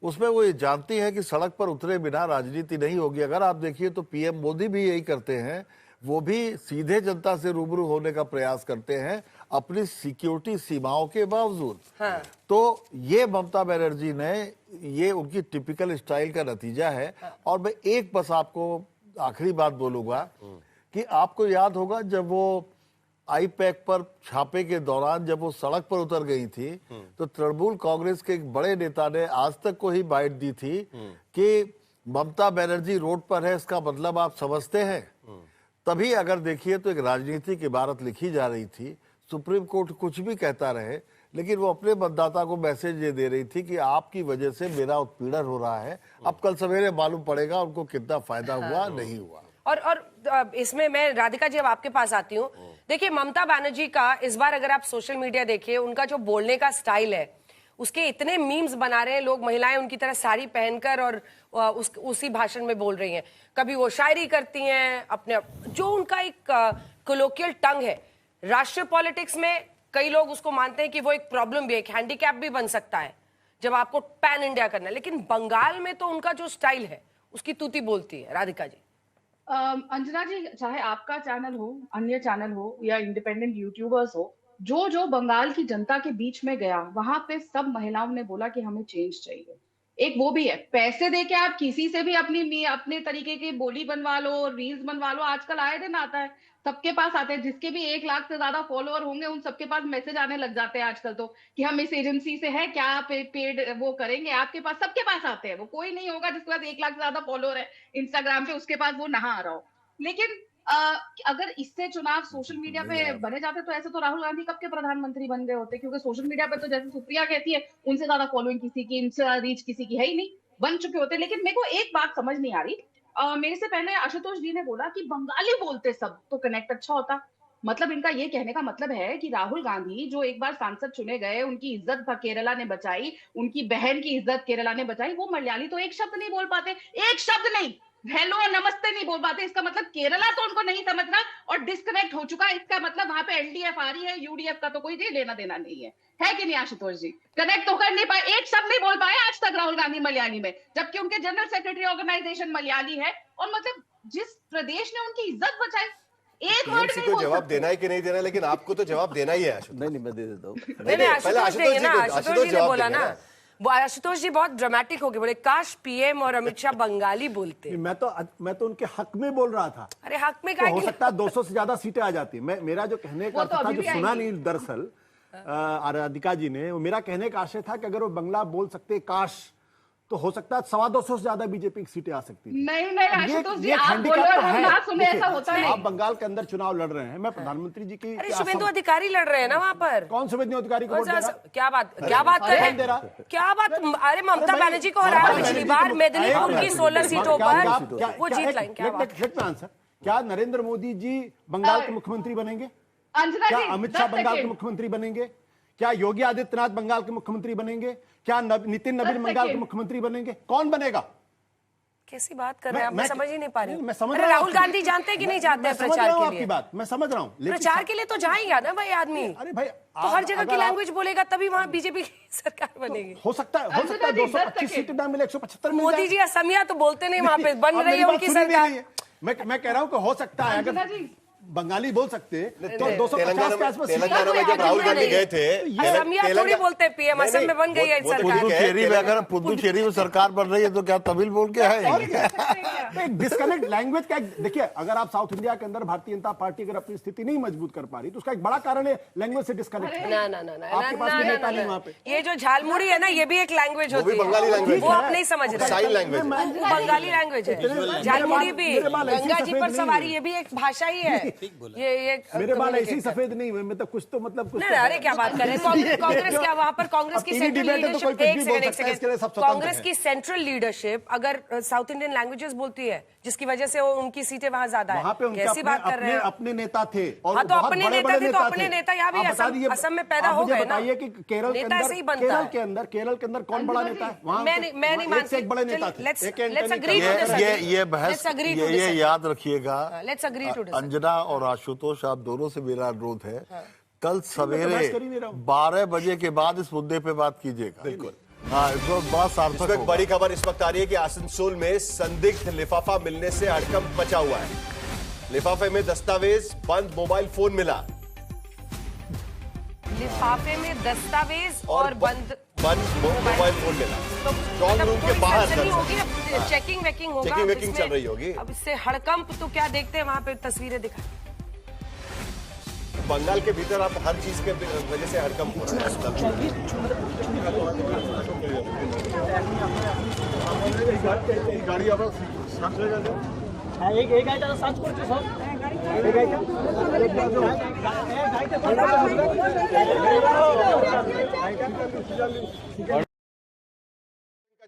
उसमें वो ये जानती है कि सड़क पर उतरे बिना राजनीति नहीं होगी। अगर आप देखिए तो पीएम मोदी भी यही करते हैं, वो भी सीधे जनता से रूबरू होने का प्रयास करते हैं अपनी सिक्योरिटी सीमाओं के बावजूद। हाँ। तो ये ममता बनर्जी ने, ये उनकी टिपिकल स्टाइल का नतीजा है। और मैं एक बस आपको आखिरी बात बोलूंगा कि आपको याद होगा जब वो आईपैक पर छापे के दौरान जब वो सड़क पर उतर गई थी तो तृणमूल कांग्रेस के एक बड़े नेता ने आज तक को ही बाइट दी थी कि ममता बनर्जी रोड पर है, इसका मतलब आप समझते हैं। तभी अगर देखिए तो एक राजनीतिक इबारत लिखी जा रही थी, सुप्रीम कोर्ट कुछ भी कहता रहे, लेकिन वो अपने मतदाता को मैसेज ये दे रही थी कि आपकी वजह से मेरा उत्पीड़न हो रहा है। अब कल सवेरे मालूम पड़ेगा उनको कितना फायदा हुआ नहीं हुआ। और इसमें मैं राधिका जी अब आपके पास आती हूँ। देखिए ममता बनर्जी का इस बार अगर आप सोशल मीडिया देखिए, उनका जो बोलने का स्टाइल है, उसके इतने मीम्स बना रहे हैं लोग, महिलाएं उनकी तरह साड़ी पहनकर और उसी भाषण में बोल रही हैं। कभी वो शायरी करती हैं, अपने जो उनका एक कोलोकियल टंग है। राष्ट्रीय पॉलिटिक्स में कई लोग उसको मानते हैं कि वो एक प्रॉब्लम भी है, एक हैंडीकैप भी बन सकता है जब आपको पैन इंडिया करना है। लेकिन बंगाल में तो उनका जो स्टाइल है उसकी तूती बोलती है। राधिका जी। अंजना जी, चाहे आपका चैनल हो, अन्य चैनल हो या इंडिपेंडेंट यूट्यूबर्स हो, जो जो बंगाल की जनता के बीच में गया, वहां पे सब महिलाओं ने बोला कि हमें चेंज चाहिए। एक वो भी है, पैसे दे के आप किसी से भी अपने तरीके की बोली बनवा लो, रील्स बनवा लो। आजकल आए दिन आता है, सबके पास आते हैं। जिसके भी 1 लाख से ज्यादा फॉलोअर होंगे उन सबके पास मैसेज आने लग जाते हैं आजकल तो, कि हम इस एजेंसी से है, क्या पेड वो करेंगे आपके पास। सबके पास आते हैं, वो कोई नहीं होगा जिसके पास 1 लाख से ज्यादा फॉलोअर है इंस्टाग्राम पे, उसके पास वो नहा आ रहा हो। लेकिन अगर इससे चुनाव सोशल मीडिया पे बने जाते तो ऐसे तो राहुल गांधी कब के प्रधानमंत्री बन गए होते, क्योंकि सोशल मीडिया पे तो जैसे सुप्रिया कहती है उनसे ज्यादा फॉलोइंग किसी की, इनसे रीच किसी की है ही नहीं, बन चुके होते। लेकिन मेरे को एक बात समझ नहीं आ रही, मेरे से पहले आशुतोष जी ने बोला कि बंगाली बोलते सब तो कनेक्ट अच्छा होता। मतलब इनका ये कहने का मतलब है कि राहुल गांधी जो एक बार सांसद चुने गए, उनकी इज्जत केरला ने बचाई, उनकी बहन की इज्जत केरला ने बचाई। वो मलयाली तो एक शब्द नहीं बोल पाते, एक शब्द नहीं, हेलो नमस्ते नहीं बोल पाते। इसका मतलब केरला तो उनको नहीं समझना और डिस्कनेक्ट हो चुका। इसका मतलब वहां पे एलडीएफ आ रही है, यूडीएफ का तो कोई लेना देना नहीं है कि नहीं आशुतोष जी? कनेक्ट तो कर नहीं पाए, एक शब्द नहीं बोल पाए आज तक राहुल गांधी मलयाली में, जबकि उनके जनरल सेक्रेटरी ऑर्गेनाइजेशन मलयाली है। और मतलब जिस प्रदेश ने उनकी इज्जत बचाई, एक वर्ड टीएमसी नहीं को बोल जवाब सकते। देना है कि नहीं देना, लेकिन आपको तो जवाब देना ही है आशुतोष। नहीं मैं दे देता हूँ। नहीं, पहले आशुतोष देंगे ना, को- आशुतोष जी ने जवाब बोला देंगे ना। वो आशुतोष जी बहुत ड्रामेटिक हो गए, बोले काश पीएम और अमित शाह बंगाली बोलते। मैं तो उनके हक में बोल रहा था। अरे हक में तो का हो सकता है 200 से ज्यादा सीटें आ जाती। मेरा जो कहने का वो तो अर्थ था, अभी जो भी सुना आएंगी। नहीं दरअसल राधिका जी ने, वो मेरा कहने का आशय था कि अगर वो बंगला बोल सकते काश, तो हो सकता है 225 से ज्यादा बीजेपी की सीटें आ सकती थी। नहीं आशुतोष जी, ये आप handicap बोलो और तो हम है। ना सुने, देखिए, ऐसा होता आप नहीं। बंगाल के अंदर चुनाव लड़ रहे हैं, मैं प्रधानमंत्री जी की अरे क्या शुभेंदु अधिकारी लड़ रहे हैं ना वहां पर। कौन शुभेंदु अधिकारी को वोट देगा? क्या बात कर रहे रहा? हैं? क्या बात? अरे ममता भाई, बनर्जी को हराया ममता पिछली बनर्जी बार को- मेदिनीपुर की 16 सीटों पर, वो जीत लाइन। क्या बात? Let me answer. क्या नरेंद्र मोदी जी बंगाल के मुख्यमंत्री बनेंगे? अंजना क्या जी, अमित शाह 10 बंगाल के सेकंड। मुख्यमंत्री बनेंगे? क्या योगी आदित्यनाथ बंगाल के मुख्यमंत्री बनेंगे? क्या नितिन नवीन 10 बंगाल के सेकंड। मुख्यमंत्री बनेंगे? कौन बनेगा? कैसी बात कर रहे हैं आप? मैं समझ ही नहीं पा रही हूँ। मैं समझ अरे रहा हूँ राहुल आपकी- गांधी जानते हैं कि नहीं जानते हैं मैं समझ प्रचार रहा हूँ के आपकी लिए? बात, मैं समझ रहा हूँ, लेकिन प्रचार के लिए तो जाएगा ना भाई आदमी। अरे भाई, तो हर जगह की अगर आप- लैंग्वेज बोलेगा तभी वहां बीजेपी की सरकार बनेगी। हो सकता है अंजना जी, 225 10 सीटें ना मिले, 175 मिल मोदी जाए। जी असमिया तो बोलते नहीं वहां पे, बन अब रही मेरी है बात उनकी सुनी नहीं सरकार। रही है। मैं कह रहा हूं कि हो सकता है अंजना अगर जी, बंगाली बोल सकते तो 250 तेलंगाना के आसपास सीटें- तेलंगाना में जब राहुल गांधी गए थे, असमिया थोड़ी बोलते हैं पीएम, असम में बन गई है सरकार। पुदुचेरी में अगर पुदुचेरी में सरकार बन रही है तो क्या तमिल बोल के है? तो एक डिस्कनेक्ट लैंग्वेज का देखिए, अगर आप साउथ इंडिया के अंदर भारतीय जनता पार्टी अगर अपनी स्थिति नहीं मजबूत कर पा रही तो उसका एक बड़ा कारण है लैंग्वेज से डिस्कनेक्ट। ना ना ना आपके पास भी नेता नहीं वहां पे। ये जो झालमुड़ी है ना, ये भी एक लैंग्वेज वो होती भी है। बंगाली लैंग्वेज वो है। आप नहीं समझ रहे। साइन लैंग्वेज है। वो बंगाली लैंग्वेज है। झालमुड़ी भी, मेरे बाल ऐसे गंगा जी सफेद पर नहीं सवारी, है। ये भी एक भाषा ही है। ये मेरे बाल ऐसे ही सफेद नहीं हुए, मतलब कुछ तो मतलब कुछ नहीं तो नहीं, अरे है। क्या बात कर रहे हैं? कांग्रेस क्या वहां पर कांग्रेस की अब सेंट्रल डिबेट है तो कोई लीडरशिप, कुछ एक भी बोल सेकंड सकता है, इसके लिए सब स्वतंत्र कांग्रेस है। की सेंट्रल लीडरशिप अगर साउथ इंडियन लैंग्वेजेस बोलती है, जिसकी वजह से वो उनकी सीटें वहां ज्यादा वहां पे है, उनके कैसी बात कर रहे हैं? अपने नेता थे और हाँ, तो बहुत अपने बड़े-बड़े नेता थे, तो अपने नेता यहाँ भी आप बता असम- दीजिए, असम में पैदा आप हो मुझे गए ना। बताइए कि केरल के नेता ऐसे ही अंदर बनता है। केरल के अंदर कौन बड़ा नेता है? वहां मैं नहीं एक मानती। से एक बड़े नेता थे। Let's एक Antony agree to Karuna- disagree. ये बहस Let's agree to ये disagree. याद रखिएगा, Let's agree to disagree. Anjana और आशुतोष, आप दोनों से मेरा अनुरोध है कल बहस कर ही नहीं सवेरे रहा हूं। 12 बजे के बाद इस मुद्दे पे बात कीजिएगा। बिल्कुल। हाँ, इसको बड़ा सार्थक इस वक्त होगा। बड़ी खबर इस वक्त आ रही है कि आसनसोल में संदिग्ध लिफाफा मिलने से हड़कंप मचा हुआ है। लिफाफे में दस्तावेज, बंद मोबाइल फोन मिला लिफाफे में दस्तावेज और बंद मोबाइल फोन मिला। तो स्ट्रॉन्ग मतलब रूम के थोड़ी बाहर सनसनी दरअसल। होगी ना, चेकिंग वेकिंग होगा। चेकिंग अब वेकिंग इसमें- चल रही होगी। अब इससे हड़कंप तो क्या देखते हैं, वहां पे तस्वीरें दिखा। बंगाल के भीतर आप हर चीज के वजह से हड़कंप हो रहा है। गाड़ी এই গাড়িটা সার্চ করছে সব এই গাড়িটা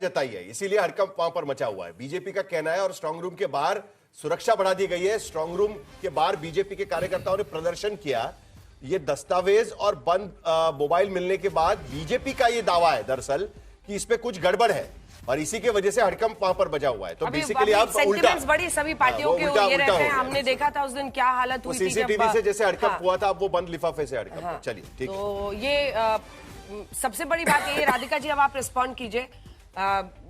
जताई है, इसीलिए हड़कंप वहां पर मचा हुआ है। बीजेपी का कहना है और स्ट्रांग रूम के बाहर सुरक्षा बढ़ा दी गई है। स्ट्रांग रूम के बाहर बीजेपी के कार्यकर्ताओं ने प्रदर्शन किया। ये दस्तावेज और बंद मोबाइल मिलने के बाद बीजेपी का ये दावा है दरअसल कि इसमें कुछ गड़बड़ है और इसी के वजह से हड़कंप वहां पर बचा हुआ है। तो बेसिकली आप उल्टा सेंटिमेंट्स बड़ी सभी पार्टियों हाँ, के वो उल्टा ये रहते हो हैं। गया। हमने देखा था उस दिन क्या हालत वो हुई थी सीसीटीवी से जैसे हड़कंप हाँ, हुआ था, अब वो बंद लिफाफे से हड़कंप। हाँ, चलिए ठीक है। तो ये सबसे बड़ी बात ये है, राधिका जी अब आप रिस्पॉन्ड कीजिए।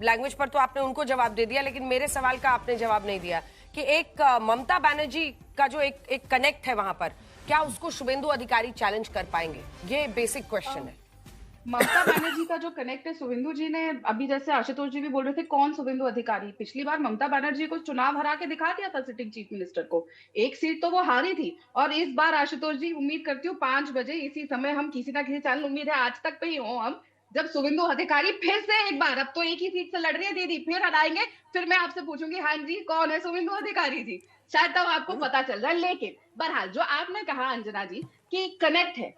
लैंग्वेज पर तो आपने उनको जवाब दे दिया, लेकिन मेरे सवाल का आपने जवाब नहीं दिया कि एक ममता बनर्जी का जो एक कनेक्ट है वहां पर, क्या उसको शुभेंदु अधिकारी चैलेंज कर पाएंगे? ये बेसिक क्वेश्चन है। ममता बनर्जी का जो कनेक्ट है, शुभेंदु जी ने अभी जैसे आशुतोष जी भी बोल रहे थे, कौन शुभेंदु अधिकारी? पिछली बार ममता बनर्जी को चुनाव हरा के दिखा दिया था सिटिंग चीफ मिनिस्टर को, एक सीट तो वो हारी थी। और इस बार आशुतोष जी उम्मीद करती हूँ 5 बजे इसी समय हम किसी ना किसी चैनल, उम्मीद है आज तक पे ही हो हम, जब शुभेंदु अधिकारी फिर से एक बार, अब तो एक ही सीट से लड़ रही है दीदी, फिर हराएंगे, फिर मैं आपसे पूछूंगी हाँ जी कौन है शुभेंदु अधिकारी जी, शायद तब आपको पता चल जाए। लेकिन बहरहाल जो आपने कहा अंजना जी कि कनेक्ट है,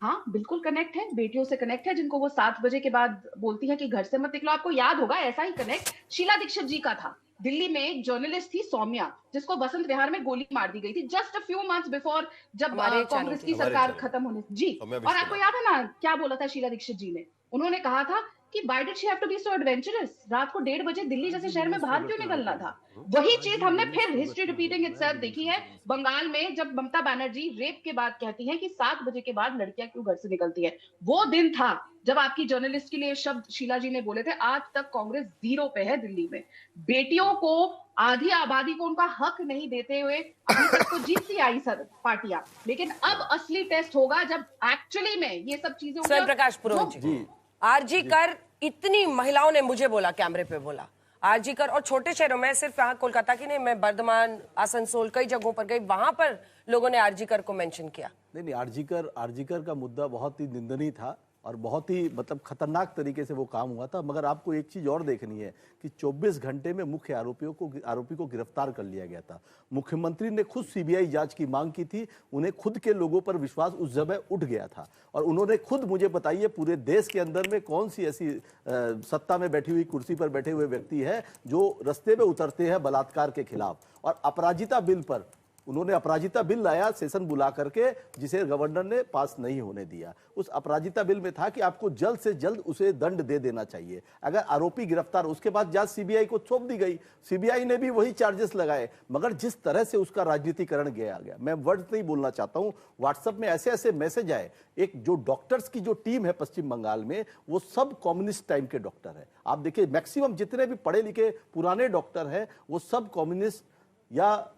हाँ बिल्कुल कनेक्ट है, बेटियों से कनेक्ट है जिनको वो 7 बजे के बाद बोलती है कि घर से मत निकलो। आपको याद होगा ऐसा ही कनेक्ट शीला दीक्षित जी का था। दिल्ली में एक जर्नलिस्ट थी सौम्या, जिसको बसंत विहार में गोली मार दी गई थी just a few months before, जब हमारे कांग्रेस की हमारे सरकार चैनल। खत्म होने जी। सौम्या और आपको विश्वनाथ। याद है ना क्या बोला था शीला दीक्षित जी ने? उन्होंने कहा था कि why did she have to be so adventurous, रात को 1:30 बजे दिल्ली जैसे शहर में बाहर क्यों निकलना था? वही चीज हमने फिर हिस्ट्री रिपीटिंग इटसेल्फ देखी है बंगाल में, जब ममता बनर्जी रेप के बाद कहती है कि 7 बजे के बाद लड़कियां क्यों घर से निकलती है। वो दिन था जब आपकी जर्नलिस्ट के लिए शब्द शीला जी ने बोले थे, आज तक कांग्रेस 0 पे है दिल्ली में। बेटियों को, आधी आबादी को उनका हक नहीं देते हुए अभी तक तो जीतती आई सर पार्टियां, लेकिन अब असली टेस्ट होगा जब एक्चुअली में ये सब चीजें स्वयं प्रकाश पुरोहित जी, आरजी कर इतनी महिलाओं ने मुझे बोला, कैमरे पे बोला, आरजी कर और छोटे शहरों में, सिर्फ यहाँ कोलकाता की नहीं, मैं बर्धमान, आसनसोल, कई जगहों पर गई, वहां पर लोगों ने आरजी कर को मेंशन किया। नहीं, आरजीकर का मुद्दा बहुत ही निंदनीय था और बहुत ही मतलब खतरनाक तरीके से वो काम हुआ था। मगर आपको एक चीज और देखनी है कि 24 घंटे में मुख्य आरोपी को गिरफ्तार कर लिया गया था। मुख्यमंत्री ने खुद सीबीआई जांच की मांग की थी, उन्हें खुद के लोगों पर विश्वास उस समय उठ गया था और उन्होंने खुद मुझे बताइए पूरे देश के अंदर में कौन सी ऐसी सत्ता में बैठी हुई, कुर्सी पर बैठे हुए व्यक्ति है जो रस्ते में उतरते हैं बलात्कार के खिलाफ। और अपराजिता बिल पर उन्होंने अपराजिता बिल लाया सेशन बुला करके, जिसे गवर्नर ने पास नहीं होने दिया। उस अपराजिता बिल में था कि आपको जल्द से जल्द उसे दंड दे देना चाहिए अगर आरोपी गिरफ्तार। उसके बाद जांच सीबीआई को सौंप दी गई, सीबीआई ने भी वही चार्जेस लगाए। मगर जिस तरह से उसका राजनीतिकरण किया गया, मैं वर्ड नहीं बोलना चाहता हूं, व्हाट्सएप में ऐसे ऐसे मैसेज आए। एक जो डॉक्टर्स की जो टीम है पश्चिम बंगाल में, वो सब कम्युनिस्ट टाइम के डॉक्टर है। आप देखिए मैक्सिमम जितने भी पढ़े लिखे पुराने डॉक्टर हैं वो सब कम्युनिस्ट, या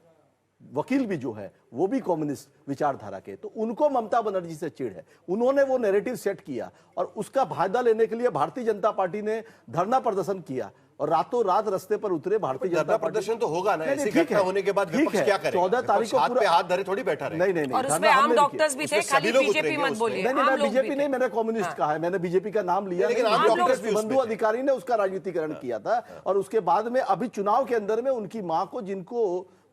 वकील भी जो है वो भी कम्युनिस्ट विचारधारा के। तो उनको ममता बनर्जी से चिढ़ है, उन्होंने वो नैरेटिव सेट किया और उसका फायदा लेने के लिए भारतीय जनता पार्टी ने धरना प्रदर्शन किया और रातों रात रास्ते पर उतरे। भारतीय जनता पार्टी प्रदर्शन तो होगा ना, ऐसी ठीक घटना है, होने के बाद ठीक विपक्ष है, क्या करेगा? 14 तारीख को हाथ पे पूरा हाथ धरे थोड़ी बैठा रहे। नहीं, और उसमें धरना आम हमने भी डॉक्टर्स भी थे, उसमें खाली सभी लोग बीजेपी उतरेंगे मत उसमें। बोलिए, नहीं, आम मैं लोग बीजेपी भी नहीं, थे। मैंने कम्युनिस्ट कहा है, मैंने बीजेपी का नाम लिया लेकिन नहीं। आम डॉक्टर्स भी उसमें शुभेंदु अधिकारी ने उसका राजनीतिकरण किया था। और उसके बाद में अभी चुनाव के अंदर में उनकी मां को, जिनको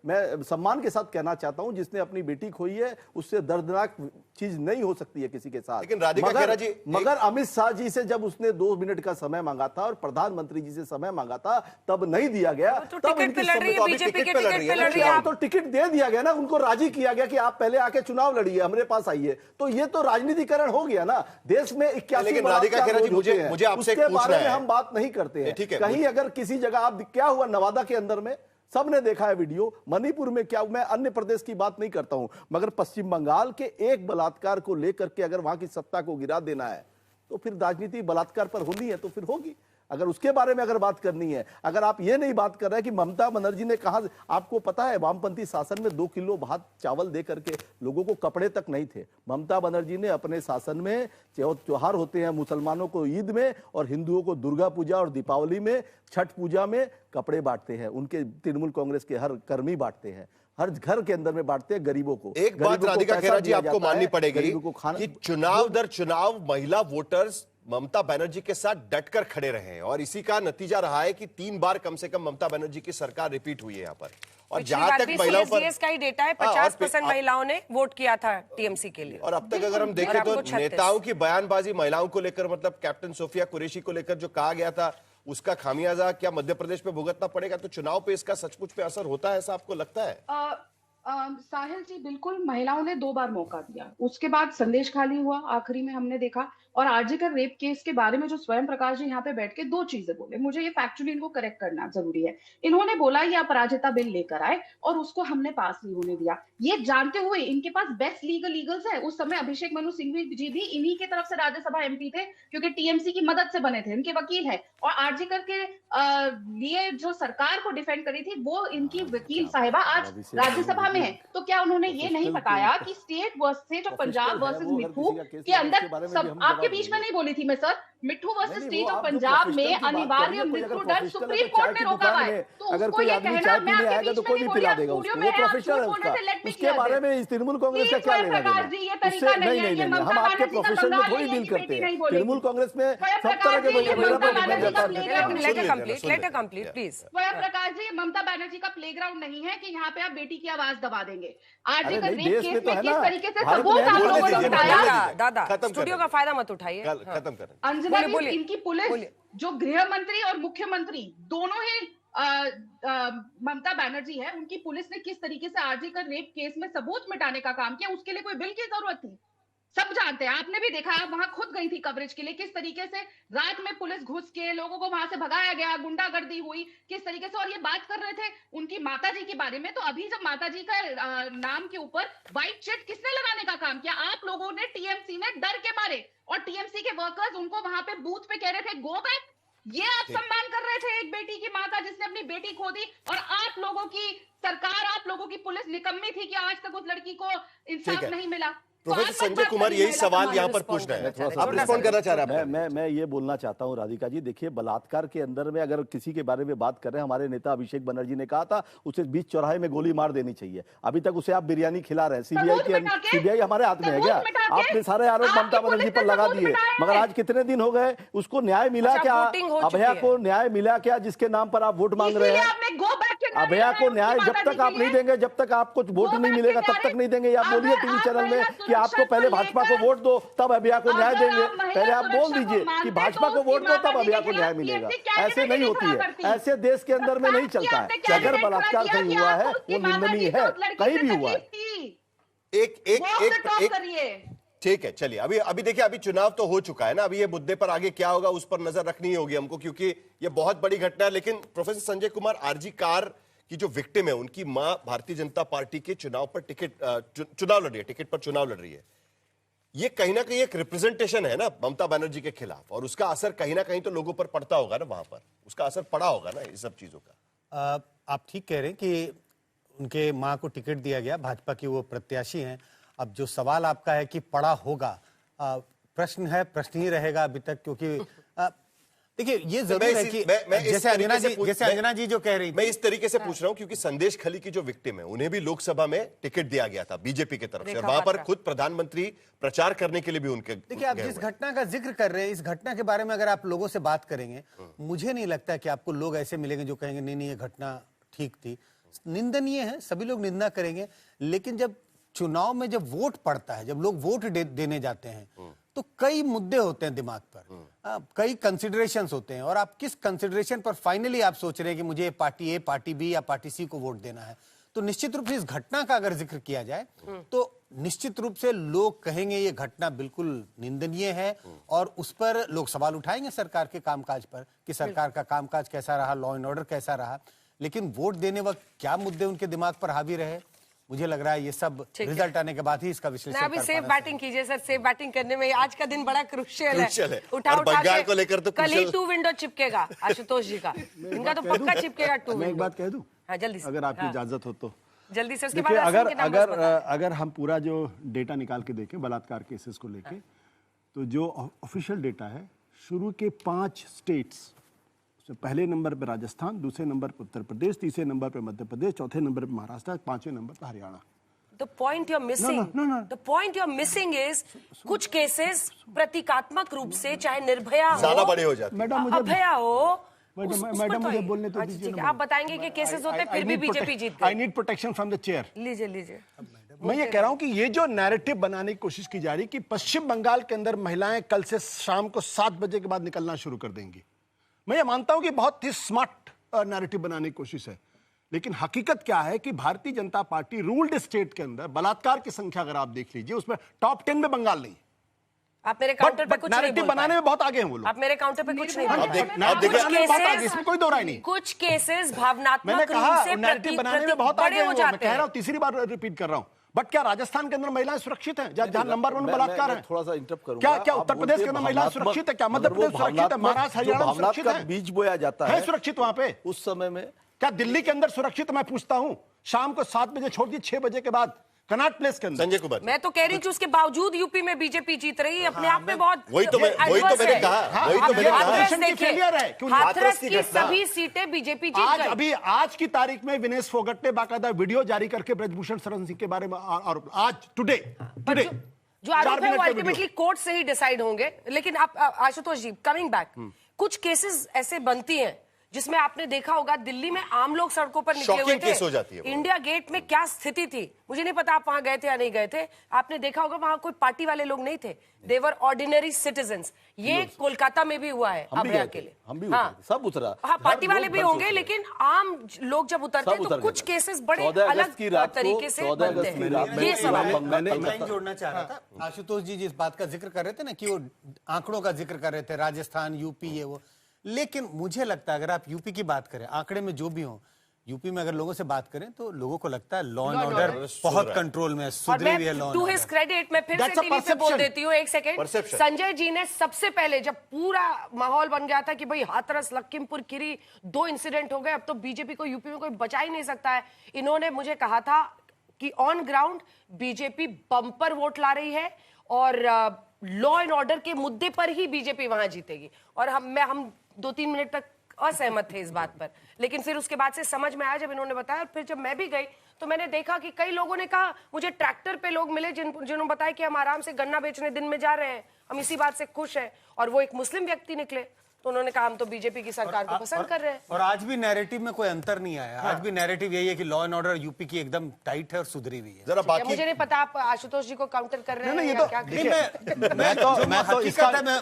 मैं सम्मान के साथ कहना चाहता हूं, जिसने अपनी बेटी खोई है, उससे दर्दनाक चीज नहीं हो सकती है किसी के साथ। लेकिन राधिका खेरा जी मगर अमित शाह जी से जब उसने 2 मिनट का समय मांगा था और प्रधानमंत्री जी से समय मांगा था, तब नहीं दिया गया। तो तब टिकट पे लड़ रही है, बीजेपी के टिकट पे लड़ रही है। तो टिकट दे दिया गया ना, उनको राजी किया गया कि आप पहले आके चुनाव लड़िए, हमारे पास आइए। तो ये तो राजनीतिकरण हो गया ना। देश में 81 लेकिन राधिका खेरा जी, मुझे आपसे उसके पूछना बारे में है। हम बात नहीं करते हैं। ठीक है, कहीं अगर किसी जगह आप, क्या हुआ नवादा के अंदर में, सबने देखा है वीडियो। मणिपुर में क्या, मैं अन्य प्रदेश की बात नहीं करता हूं, मगर पश्चिम बंगाल के एक बलात्कार को लेकर के अगर वहां की सत्ता को गिरा देना है तो फिर राजनीति बलात्कार पर होनी है तो फिर होगी। अगर उसके बारे में अगर बात करनी है, अगर आप ये नहीं बात कर रहे हैं कि ममता बनर्जी ने कहा, आपको पता है वामपंथी शासन में 2 किलो भात चावल दे करके लोगों को कपड़े तक नहीं थे। ममता बनर्जी ने अपने शासन में त्योहार होते हैं मुसलमानों को ईद में और हिंदुओं को दुर्गा पूजा और दीपावली में, छठ पूजा में कपड़े बांटते हैं। उनके तृणमूल कांग्रेस के हर कर्मी बांटते हैं, हर घर के अंदर में बांटते हैं गरीबों को। एक बात राधिका खेरा जी आपको माननी पड़ेगी कि चुनाव दर चुनाव महिला वोटर्स ममता बनर्जी के साथ डटकर खड़े रहे हैं और इसी का नतीजा रहा है कि 3 बार कम से कम ममता बनर्जी की सरकार रिपीट हुई है यहाँ पर। और जहां तक महिलाओं पर का ही डेटा है, 50% महिलाओं ने वोट किया था टीएमसी के लिए। और अब तक अगर हम देखें तो नेताओं की बयानबाजी महिलाओं को लेकर, मतलब कैप्टन सोफिया कुरैशी को लेकर जो कहा गया था, उसका खामियाजा क्या मध्य प्रदेश में भुगतना पड़ेगा? तो चुनाव पे इसका सचमुच पे असर होता है, ऐसा आपको लगता है? साहिल जी, बिल्कुल महिलाओं ने 2 बार मौका दिया, उसके बाद संदेश खाली हुआ, आखिरी में हमने देखा। और आरजीकर रेप केस के बारे में जो स्वयं प्रकाश जी यहाँ पे बैठ के 2 चीजें बोले, मुझे ये फैक्चुअली इनको करेक्ट करना जरूरी है। इन्होंने बोला ये अपराजिता बिल लेकर आए और उसको हमने पास नहीं होने दिया, ये जानते हुए इनके पास बेस्ट लीगल्स है। उस समय अभिषेक मनु सिंघवी जी भी इन्हीं की तरफ से राज्यसभा एमपी थे, क्योंकि टीएमसी की मदद से बने थे, इनके वकील है। और आरजीकर के लिए जो सरकार को डिफेंड करी थी वो इनकी वकील साहिबा आज राज्यसभा में है। तो क्या उन्होंने ये नहीं बताया कि स्टेट वर्सेस पंजाब वर्सेस मिठू के अंदर सब आपके बीच में नहीं बोली थी मैं sir, Mithu versus state of Punjab में अनिवार्य मृत्यु दंड सुप्रीम कोर्ट ने रोका हुआ है। तो अगर उसको कोई ये आदमी कहना चाय मैं पीने आपके आएगा तो बीच कोई में नहीं नहीं पिला बोली, देगा स्टूडियो उसको, में वो है, आप प्रोफेशनल है झूठ बोलने उसका, से let me उसके clear बारे है। में इस तृणमूल कांग्रेस का क्या प्लीज लेना प्रकाश देना? जी, ये तरीका उससे नहीं है, नहीं, ये हम ममता आपके बनर्जी का प्रोफेशन में बंगाल थोड़ी है, डील ये करते बेटी हैं। नहीं बोलेगी। तृणमूल कांग्रेस में स्वयं सब तरह प्रकाश के जी, ये महिला ममता पर बनर्जी का निर्भर प्लेग्राउंड लेट नहीं her है। complete, let her complete, please। स्वयं प्रकाश जी, ये ममता बनर्जी का प्लेग्राउंड नहीं है कि यहाँ पे आप बेटी की आवाज दबा देंगे। आज अरे का नहीं, रेप देश केस में तो में है किस ना, तरीके से भारत सबूत में आप बोलने लोगों ने दीजिए, उठाया। दादा खत्म स्टूडियो करें। का फायदा मत उठाइए। खत्म करें। अंजना जी, बोलिए, इनकी पुलिस बोलिए। जो गृह मंत्री और मुख्यमंत्री दोनों ही ममता बनर्जी है, उनकी पुलिस ने किस तरीके से आरजी कर रेप केस में सबूत मिटाने का काम किया, उसके लिए कोई बिल की जरूरत थी? सब जानते हैं, आपने भी देखा, आप वहां खुद गई थी कवरेज के लिए, किस तरीके से रात में पुलिस घुस के लोगों को वहां से भगाया गया, गुंडागर्दी हुई किस तरीके से। और ये बात कर रहे थे उनकी माताजी के बारे में, तो अभी जब माताजी का नाम के ऊपर व्हाइट चिट किसने लगाने का काम किया? आप लोगों ने, टीएमसी ने, डर के मारे। और टीएमसी के वर्कर्स उनको वहां पे बूथ पे कह रहे थे गो बैक। ये आप सम्मान कर रहे थे एक बेटी की मां का जिसने अपनी बेटी खो दी। और आप लोगों की सरकार, आप लोगों की पुलिस निकम्मी थी कि आज तक उस लड़की को इंसाफ नहीं मिला। प्रोफेसर संजय कुमार यही सवाल यहाँ पर पूछ रहे हैं, आप रिस्पॉन्ड करना चाह रहे हैं? मैं ये बोलना चाहता हूँ राधिका जी, देखिए बलात्कार के अंदर में अगर किसी के बारे में बात कर रहे हैं, हमारे नेता अभिषेक बनर्जी ने कहा था उसे बीच चौराहे में गोली मार देनी चाहिए। अभी तक उसे आप बिरयानी खिला रहे हैं। सीबीआई हमारे हाथ में है क्या? आपने सारे आरोप ममता बनर्जी पर लगा दिए, मगर आज कितने दिन हो गए, उसको न्याय मिला क्या? अभया को न्याय मिला क्या जिसके नाम पर आप वोट मांग रहे हैं? अभया को न्याय जब तक आप नहीं देंगे, जब तक आपको वोट नहीं मिलेगा तब तक नहीं देंगे। आप बोलिए टीवी चैनल में कि आपको पहले भाजपा को वोट दो तब अभया को न्याय देंगे। पहले आप बोल दीजिए कि भाजपा को वोट दो तब अभया को न्याय मिलेगा। ऐसे नहीं होती है, ऐसे देश के अंदर में नहीं चलता है। अगर बलात्कार कहीं हुआ है वो निंदनीय है, कहीं भी हुआ है। एक ठीक है, चलिए अभी देखिए, अभी चुनाव तो हो चुका है ना, अभी ये मुद्दे पर आगे क्या होगा उस पर नजर रखनी होगी हमको, क्योंकि ये बहुत बड़ी घटना है। लेकिन प्रोफेसर संजय कुमार, आरजी कार की जो विक्टिम है उनकी मां भारतीय जनता पार्टी के चुनाव पर चुनाव लड़ रही है, टिकट पर चुनाव लड़ रही है। ये कहीं ना कहीं एक रिप्रेजेंटेशन है ना ममता बनर्जी के खिलाफ, और उसका असर कहीं ना कहीं तो लोगों पर पड़ता होगा ना, वहां पर उसका असर पड़ा होगा ना इस सब चीजों का। आप ठीक कह रहे हैं कि उनके मां को टिकट दिया गया, भाजपा की वो प्रत्याशी हैं। अब जो सवाल आपका है कि पड़ा होगा, प्रश्न है, प्रश्न ही रहेगा अभी तक, क्योंकि देखिए ये जरूर है कि जैसे अंजना जी जो कह रही थी, मैं इस तरीके से पूछ रहा हूं क्योंकि संदेश खली की जो विक्टिम है उन्हें भी लोकसभा में टिकट दिया गया था बीजेपी की तरफ से, और वहां पर खुद प्रधानमंत्री प्रचार करने के लिए भी उनके। देखिए आप जिस घटना का जिक्र कर रहे हैं, इस घटना के बारे में अगर आप लोगों से बात करेंगे, मुझे नहीं लगता कि आपको लोग ऐसे मिलेंगे जो कहेंगे नहीं नहीं ये घटना ठीक थी। निंदनीय है, सभी लोग निंदा करेंगे, लेकिन जब चुनाव में जब वोट पड़ता है, जब लोग वोट देने जाते हैं, तो कई मुद्दे होते हैं दिमाग पर, कई कंसिडरेशंस होते हैं, और आप किस कंसिडरेशन पर फाइनली आप सोच रहे हैं कि मुझे पार्टी ए, पार्टी बी या पार्टी सी को वोट देना है। तो निश्चित रूप से इस घटना का अगर जिक्र किया जाए तो निश्चित रूप से लोग कहेंगे ये घटना बिल्कुल निंदनीय है, और उस पर लोग सवाल उठाएंगे सरकार के कामकाज पर कि सरकार का कामकाज कैसा रहा, लॉ एंड ऑर्डर कैसा रहा। लेकिन वोट देने वक्त क्या मुद्दे उनके दिमाग पर हावी रहे, मुझे लग रहा है ये सब रिजल्ट आने के बाद ही इसका विश्लेषण अभी सेफ बैटिंग कीजिए सर। सेफ बैटिंग करने में आज का दिन बड़ा क्रुशियल है। उठा और उठा बंगाल के को लेकर तो कल ही crucial- 2 विंडो चिपकेगा आशुतोष जी का। इनका तो पक्का चिपकेगा 2 मैं एक विंडो। बात कह दूं, हाँ जल्दी से, अगर आपकी हाँ, इजाजत हो तो। जल्दी से उसके देखिए, बाद अगर असम के numbers अगर बताएं। अगर हम पूरा जो डेटा निकाल के देखें बलात्कार केसेस को लेके, तो जो ऑफिशियल डेटा है, शुरू के 5 स्टेट्स, पहले नंबर पे राजस्थान, दूसरे नंबर पे उत्तर प्रदेश, तीसरे नंबर पे मध्य प्रदेश, चौथे नंबर पे महाराष्ट्र, 5वें नंबर पे Haryana. The point you're missing, no. the point you're missing is कुछ केसेस प्रतीकात्मक रूप से, चाहे निर्भया हो, ज्यादा बड़े हो जाते हैं। मैडम मुझे अभया हो, मैडम मुझे बोलने तो अच्छा, दीजिए ठीक ना। है, आप बताएंगे कि केसेस होते फिर भी बीजेपी जीत आई गई। Need protection from the chair. लीजिए लीजिए। मैं ये कह रहा हूं कि ये जो नैरेटिव बनाने की कोशिश की जा रही कि पश्चिम बंगाल के अंदर महिलाएं कल से शाम को 7 बजे के बाद निकलना शुरू कर देंगी, मैं ये मानता हूं कि बहुत ही स्मार्ट नैरेटिव बनाने की कोशिश है, लेकिन हकीकत क्या है कि Bharatiya Janata party ruled state के अंदर बलात्कार की संख्या अगर आप देख लीजिए, उसमें टॉप 10 में बंगाल नहीं। आप मेरे काउंटर पे कुछ नहीं नैरेटिव बोल बनाने पाए। में बहुत आगे हैं वो लोग। आप मेरे काउंटर पे कुछ नहीं बोल आप पाए। देख- आप देखिए- कुछ बहुत आगे, केसेस, इसमें कोई दो राय नहीं। कुछ केसेस मैंने भावनात्मक रूप कहा से नैरेटिव बनाने में बहुत आगे बड़े हैं हो वो, मैं जाते कह रहा हैं। हूं, तीसरी बार रिपीट कर रहा हूं। बट क्या राजस्थान के अंदर महिलाएं सुरक्षित हैं, जहां नंबर 1 बलात्कार है? थोड़ा सा इंटरप्ट करूंगा। क्या आप उत्तर बोलते प्रदेश के अंदर महिलाएं भावनात्मक- सुरक्षित है? क्या मध्य मगर वो प्रदेश सुरक्षित है? भावनात्मक- महाराष्ट्र, जो हरियाणा भावना सुरक्षित का है? बीज बोया जाता है सुरक्षित वहां पे? उस समय में क्या दिल्ली के अंदर सुरक्षित? मैं पूछता हूं, शाम को 7 बजे छोड़ दी, 6 बजे के बाद कनॉट प्लेस के अंदर। संजय कुमार, मैं तो कह रही हूँ कि उसके बावजूद यूपी में बीजेपी जीत रही है, अपने आप में बहुत वही तो मैंने कहा, वही तो मैंने कहा। ऑपरेशन की failure है, क्यों? हाथरस की घटना। सभी सीटें बीजेपी जीत आज गई। अभी आज की तारीख में विनेश फोगट ने बाकायदा वीडियो जारी करके ब्रजभूषण शरण सिंह के बारे में आरोप, आज टुडे जो आरोप है वो अल्टीमेटली कोर्ट से ही डिसाइड होंगे। लेकिन आप आशुतोष जी, कमिंग बैक, कुछ केसेस ऐसे बनती हैं जिसमें आपने देखा होगा दिल्ली में आम लोग सड़कों पर निकले हुए Shocking थे। केस हो जाती है वो। इंडिया गेट में क्या स्थिति थी मुझे नहीं पता, आप वहां गए थे या नहीं गए थे। आपने देखा होगा वहां कोई पार्टी वाले लोग नहीं थे, देवर ऑर्डिनरी सिटीजन्स। ये कोलकाता में भी हुआ है अभया के लिए। हम भी हाँ, उतरे, सब उतरा। हाँ, पार्टी हर वाले लोग भी घर से होंगे, उतरे। लेकिन आम लोग जब उतरते हैं तो कुछ केसेस बड़े अलग तरीके से बनते हैं। ये सवाल है। मैं जोड़ना चाह रहा था, आशुतोष जी जिस बात का जिक्र कर रहे थे ना कि वो आंकड़ों का जिक्र कर रहे थे, राजस्थान, यूपी, ये वो, लेकिन मुझे लगता है अगर आप यूपी की बात करें, आंकड़े में जो भी हो, यूपी में अगर लोगों से बात करें तो लोगों को लगता है लॉ एंड ऑर्डर बहुत कंट्रोल में है, और सुधरी हुई है लॉ मैं and to order. His credit मैं फिर से That's a टीवी पे बोल perception. देती हूँ, एक सेकेंड। Perception. संजय जी ने सबसे पहले जब पूरा माहौल बन गया था कि भाई हाथरस, लखीमपुर खीरी 2 इंसिडेंट हो गए, अब तो बीजेपी को यूपी में कोई बचा ही नहीं सकता है, इन्होंने मुझे कहा था कि on ground BJP bumper vote ला रही है और लॉ एंड ऑर्डर के मुद्दे पर ही बीजेपी वहां जीतेगी। और हम 2-3 मिनट तक असहमत थे इस बात पर, लेकिन फिर उसके बाद से समझ में आया जब इन्होंने बताया। फिर जब मैं भी गई तो मैंने देखा कि कई लोगों ने कहा, मुझे ट्रैक्टर पे लोग मिले जिन्होंने बताया कि हम आराम से गन्ना बेचने दिन में जा रहे हैं, हम इसी बात से खुश हैं। और वो एक मुस्लिम व्यक्ति निकले तो उन्होंने कहा हम तो बीजेपी की सरकार को पसंद कर रहे हैं। और आज भी नैरेटिव में कोई अंतर नहीं आया। आज भी नैरेटिव यही है कि लॉ एंड ऑर्डर यूपी की एकदम टाइट है और सुधरी हुई है। जरा या बाकी मुझे नहीं पता आप आशुतोष जी को काउंटर कर रहे हैं नहीं, ये या तो क्या कर देखिए, रहे हैं? मैं तो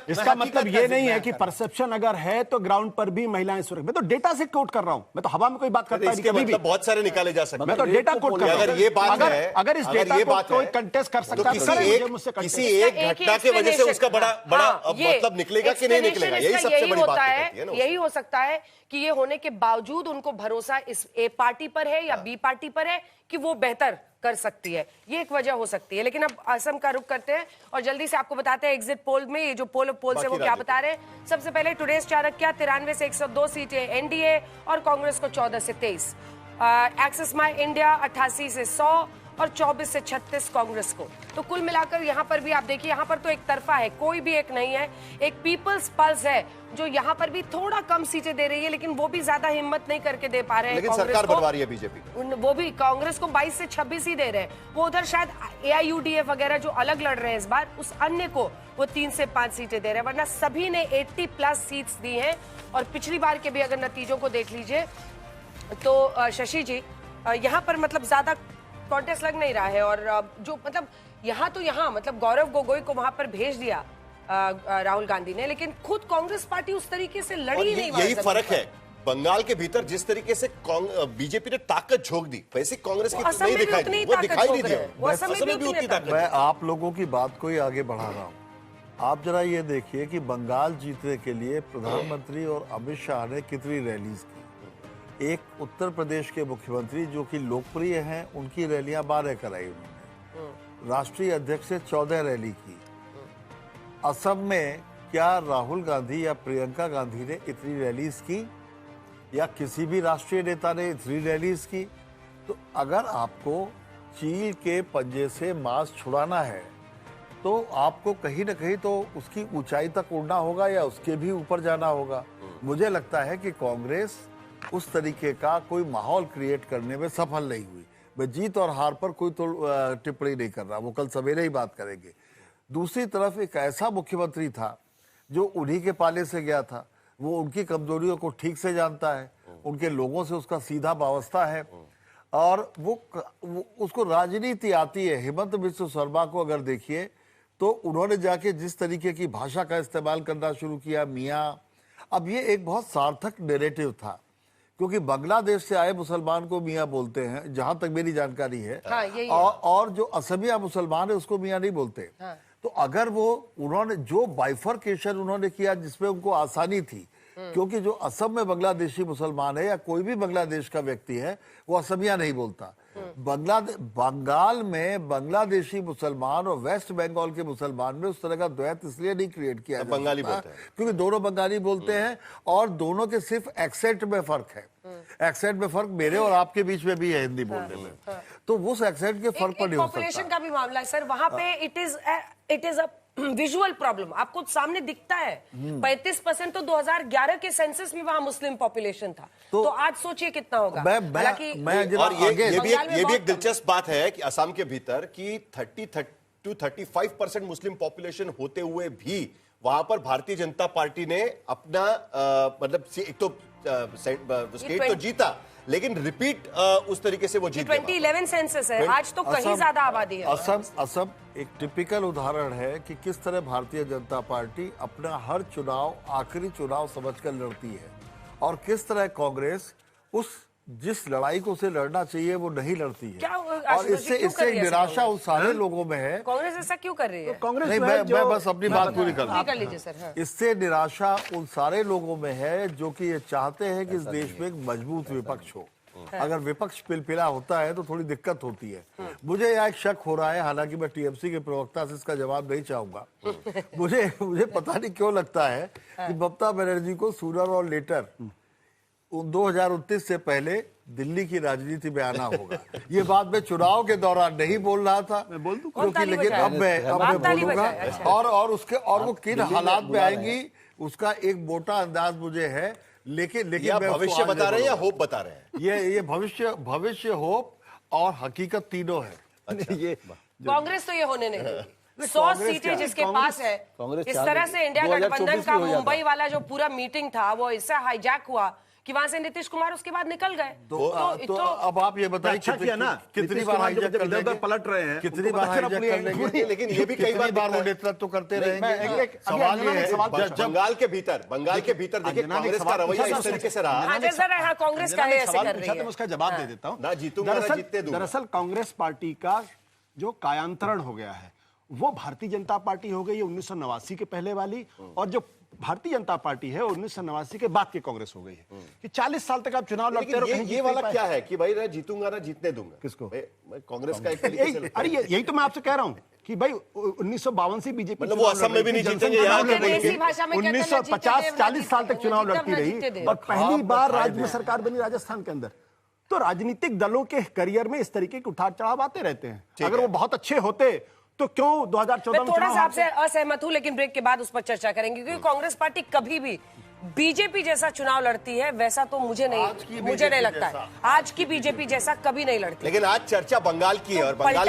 इसका मतलब ये नहीं है कि पर परसेप्शन अगर है तो ग्राउंड पर भी महिलाएं सुरक्षित। मैं तो डेटा से कोट कर रहा हूं, मैं तो हवा में कोई बात करता नहीं इसके कभी भी। मतलब बहुत सारे निकाले जा सकते मैं तो हैं। डेटा कोट कर रहा हूं। अगर ये बात अगर- है, अगर इस अगर डेटा ये को बात कोई है, कंटेस्ट कर तो सकता है तो करे, मुझे मुझसे किसी contest। एक एक ही घटना की वजह से उसका बड़ा हाँ, ये मतलब निकलेगा कि नहीं निकलेगा, यही explanation सबसे इसका बड़ी बात होता रहती है ना। यही हो सकता है कि ये होने के बावजूद उनको भरोसा इस ए पार्टी पर है या बी पार्टी पर है कि वो बेहतर कर सकती है, ये एक वजह हो सकती है। लेकिन अब असम का रुख करते हैं और जल्दी से आपको बताते हैं एग्जिट पोल में ये जो पोल से वो बाकी क्या राज्य बता रहे हैं। सबसे पहले टुडेस चाणक्य 93 से 102 सीटें एनडीए और कांग्रेस को 14 से 23, एक्सिस माई इंडिया 88 से 100 और 24 से 36 कांग्रेस को। तो कुल मिलाकर यहाँ पर भी आप देखिए, यहाँ पर तो एक तरफा है, कोई भी एक नहीं है। एक पीपल्स पल्स है जो यहाँ पर भी थोड़ा कम सीटें दे रही है, लेकिन वो भी ज्यादा हिम्मत नहीं करके दे पा रहे हैं लेकिन कांग्रेस सरकार को। बनवा रही है बीजेपी, वो भी कांग्रेस को 22 से 26 ही दे रहे हैं। वो उधर शायद AIUDF वगैरह जो अलग लड़ रहे हैं इस बार, उस अन्य को वो 3 से 5 सीटें दे रहे हैं, वरना सभी ने 80+ सीट्स दी हैं। और पिछली बार के भी अगर नतीजों को देख लीजिए तो शशि जी यहाँ पर मतलब ज्यादा कॉन्टेस्ट लग नहीं रहा है। और जो मतलब यहाँ मतलब गौरव गोगोई को वहां पर भेज दिया राहुल गांधी ने, लेकिन खुद कांग्रेस पार्टी उस तरीके से लड़ी और ही नहीं। यही फर्क है। बंगाल के भीतर जिस तरीके से बीजेपी ने ताकत झोंक दी, वैसे कांग्रेस की असम नहीं में भी दिखाई उतनी दी, वो ताकत दिखाई नहीं झोंक दिया। रहे हैं। वो असम में भी उतनी ताकत। मैं आप लोगों की बात को ही आगे बढ़ा रहा हूँ। आप जरा ये देखिए कि बंगाल जीतने के लिए प्रधानमंत्री और अमित शाह ने कितनी रैलीज की। एक उत्तर प्रदेश के मुख्यमंत्री जो कि लोकप्रिय हैं, उनकी रैलियां 12 कराई उन्होंने, राष्ट्रीय अध्यक्ष से 14 रैली की। असम में क्या राहुल गांधी या प्रियंका गांधी ने इतनी रैलीज की, या किसी भी राष्ट्रीय नेता ने इतनी रैलीज की? तो अगर आपको चील के पंजे से मांस छुड़ाना है तो आपको कहीं ना कहीं तो उसकी ऊंचाई तक उड़ना होगा या उसके भी ऊपर जाना होगा। मुझे लगता है कि कांग्रेस उस तरीके का कोई माहौल क्रिएट करने में सफल नहीं हुई। मैं जीत और हार पर कोई तो टिप्पणी नहीं कर रहा, वो कल सवेरे ही बात करेंगे। दूसरी तरफ एक ऐसा मुख्यमंत्री था जो उन्हीं के पाले से गया था, वो उनकी कमजोरियों को ठीक से जानता है, उनके लोगों से उसका सीधा वास्ता है, और वो उसको राजनीति आती है। हेमंत बिस्व शर्मा को अगर देखिए तो उन्होंने जाके जिस तरीके की भाषा का इस्तेमाल करना शुरू किया, मियाँ, अब ये एक बहुत सार्थक नैरेटिव था, क्योंकि बांग्लादेश से आए मुसलमान को मियाँ बोलते हैं, जहां तक मेरी जानकारी है। हाँ, और जो असमिया मुसलमान है उसको मियाँ नहीं बोलते। हाँ। तो अगर वो उन्होंने जो बाइफर्केशन उन्होंने किया जिसमें उनको आसानी थी, क्योंकि जो असम में बांग्लादेशी मुसलमान है या कोई भी बांग्लादेश का व्यक्ति है वो असमिया नहीं बोलता। बंगाल में बांग्लादेशी मुसलमान और वेस्ट बंगाल के मुसलमान में उस तरह का द्वैत इसलिए नहीं क्रिएट किया जा बंगाली सकता, बोलते हैं, क्योंकि दोनों बंगाली बोलते हैं और दोनों के सिर्फ एक्सेंट में फर्क है। एक्सेंट में फर्क मेरे और आपके बीच में भी है हिंदी बोलने में, तो उस एक्सेंट के फर्क पर नहीं हो सकता। पॉपुलेशन का भी मामला है सर, वहां पे it is a visual problem, आपको सामने दिखता है। 35% तो 2011 के सेंसस में वहां मुस्लिम पॉपुलेशन था, तो आज सोचिए कितना होगा। और ये भी एक दिलचस्प बात है कि असम के भीतर कि 35% मुस्लिम पॉपुलेशन होते हुए भी वहां पर भारतीय जनता पार्टी ने अपना मतलब एक तो स्टेट तो जीता, लेकिन रिपीट उस तरीके से वो जीत गए। 2011 सेंसस है, आज तो कहीं ज्यादा आबादी है। असम एक टिपिकल उदाहरण है कि किस तरह भारतीय जनता पार्टी अपना हर चुनाव आखिरी चुनाव समझकर लड़ती है, और किस तरह कांग्रेस उस जिस लड़ाई को उसे लड़ना चाहिए वो नहीं लड़ती है। और इससे निराशा उन सारे लोगों में है। कांग्रेस ऐसा क्यों कर रही है? कांग्रेस नहीं, मैं बस अपनी बात पूरी कर लीजिए सर। हाँ। इससे निराशा उन सारे लोगों में है जो कि ये चाहते हैं कि इस देश में एक मजबूत विपक्ष हो। अगर विपक्ष पिलपिला होता है तो थोड़ी दिक्कत होती है। मुझे यह एक शक हो रहा है, हालांकि मैं टीएमसी के प्रवक्ता से इसका जवाब नहीं चाहूंगा। मुझे पता नहीं क्यों लगता है कि ममता बनर्जी को सूनर और लेटर 2029 से पहले दिल्ली की राजनीति में आना होगा। ये बात मैं चुनाव के दौरान नहीं बोल रहा था, मैं बोल दूं क्योंकि, लेकिन अब मैं बोलूंगा। और वो किन हालात में आएंगी उसका एक मोटा अंदाज मुझे है। लेकिन भविष्य बता रहे हैं या होप बता रहे हैं? ये भविष्य, होप और हकीकत तीनों है। ये कांग्रेस तो ये होने नहीं देगी। 100 सीटें जिसके पास है, इस तरह से इंडिया गठबंधन का मुंबई वाला जो पूरा मीटिंग था वो इससे हाईजैक हुआ कि वहां से नीतीश कुमार उसके बाद निकल गए। तो अब आप ये बताइए कितनी बार हाईजैक कर लेंगे, पलट रहे हैं, कितनी बार हाईजैक कर लेंगे, लेकिन ये भी कई बार वो नेतृत्व करते रहेंगे। सवाल ये है बंगाल के भीतर देखिए कांग्रेस का रवैया इस तरीके से रहा। कांग्रेस का ऐसे कर रही है। उसका जवाब दे देता हूँ ना, जीतूंगा ना जीतने दूंगा। दरअसल कांग्रेस पार्टी का जो कायांतरण हो गया है वो भारतीय जनता पार्टी हो गई 1989 के पहले वाली, और जो भारतीय जनता पार्टी है 1989 के बाद की कांग्रेस हो गई है कि 40 साल तक आप चुनाव लड़ते रहो। ये वाला क्या है कि भाई ना जीतूंगा ना जीतने दूंगा? किसको? कांग्रेस का एक तरीके से। अरे यही तो मैं आपसे कह रहा हूं कि भाई 1952 से बीजेपी मतलब वो असम में भी नहीं जीतेंगे, 1950-40 साल तक चुनाव लड़ती रही और पहली बार राज्य में सरकार बनी राजस्थान के अंदर। तो राजनीतिक दलों के करियर में इस तरीके के उतार चढ़ाव आते रहते हैं। अगर वो बहुत अच्छे होते तो क्यों 2014 में थोड़ा सा आपसे असहमत हूं, लेकिन ब्रेक के बाद उस पर चर्चा करेंगे, क्योंकि कांग्रेस पार्टी कभी भी बीजेपी जैसा चुनाव लड़ती है वैसा तो मुझे नहीं लगता है। आज की बीजेपी जैसा कभी नहीं लड़ती। लेकिन आज चर्चा बंगाल की है और बंगाल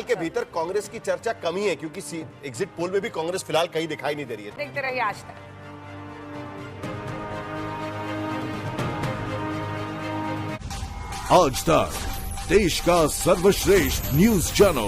के भीतर कांग्रेस की चर्चा कमी है, क्योंकि एग्जिट पोल में भी कांग्रेस फिलहाल कहीं दिखाई नहीं दे रही है। देखते रहिए आज तक। आज तक देश का सर्वश्रेष्ठ न्यूज चैनल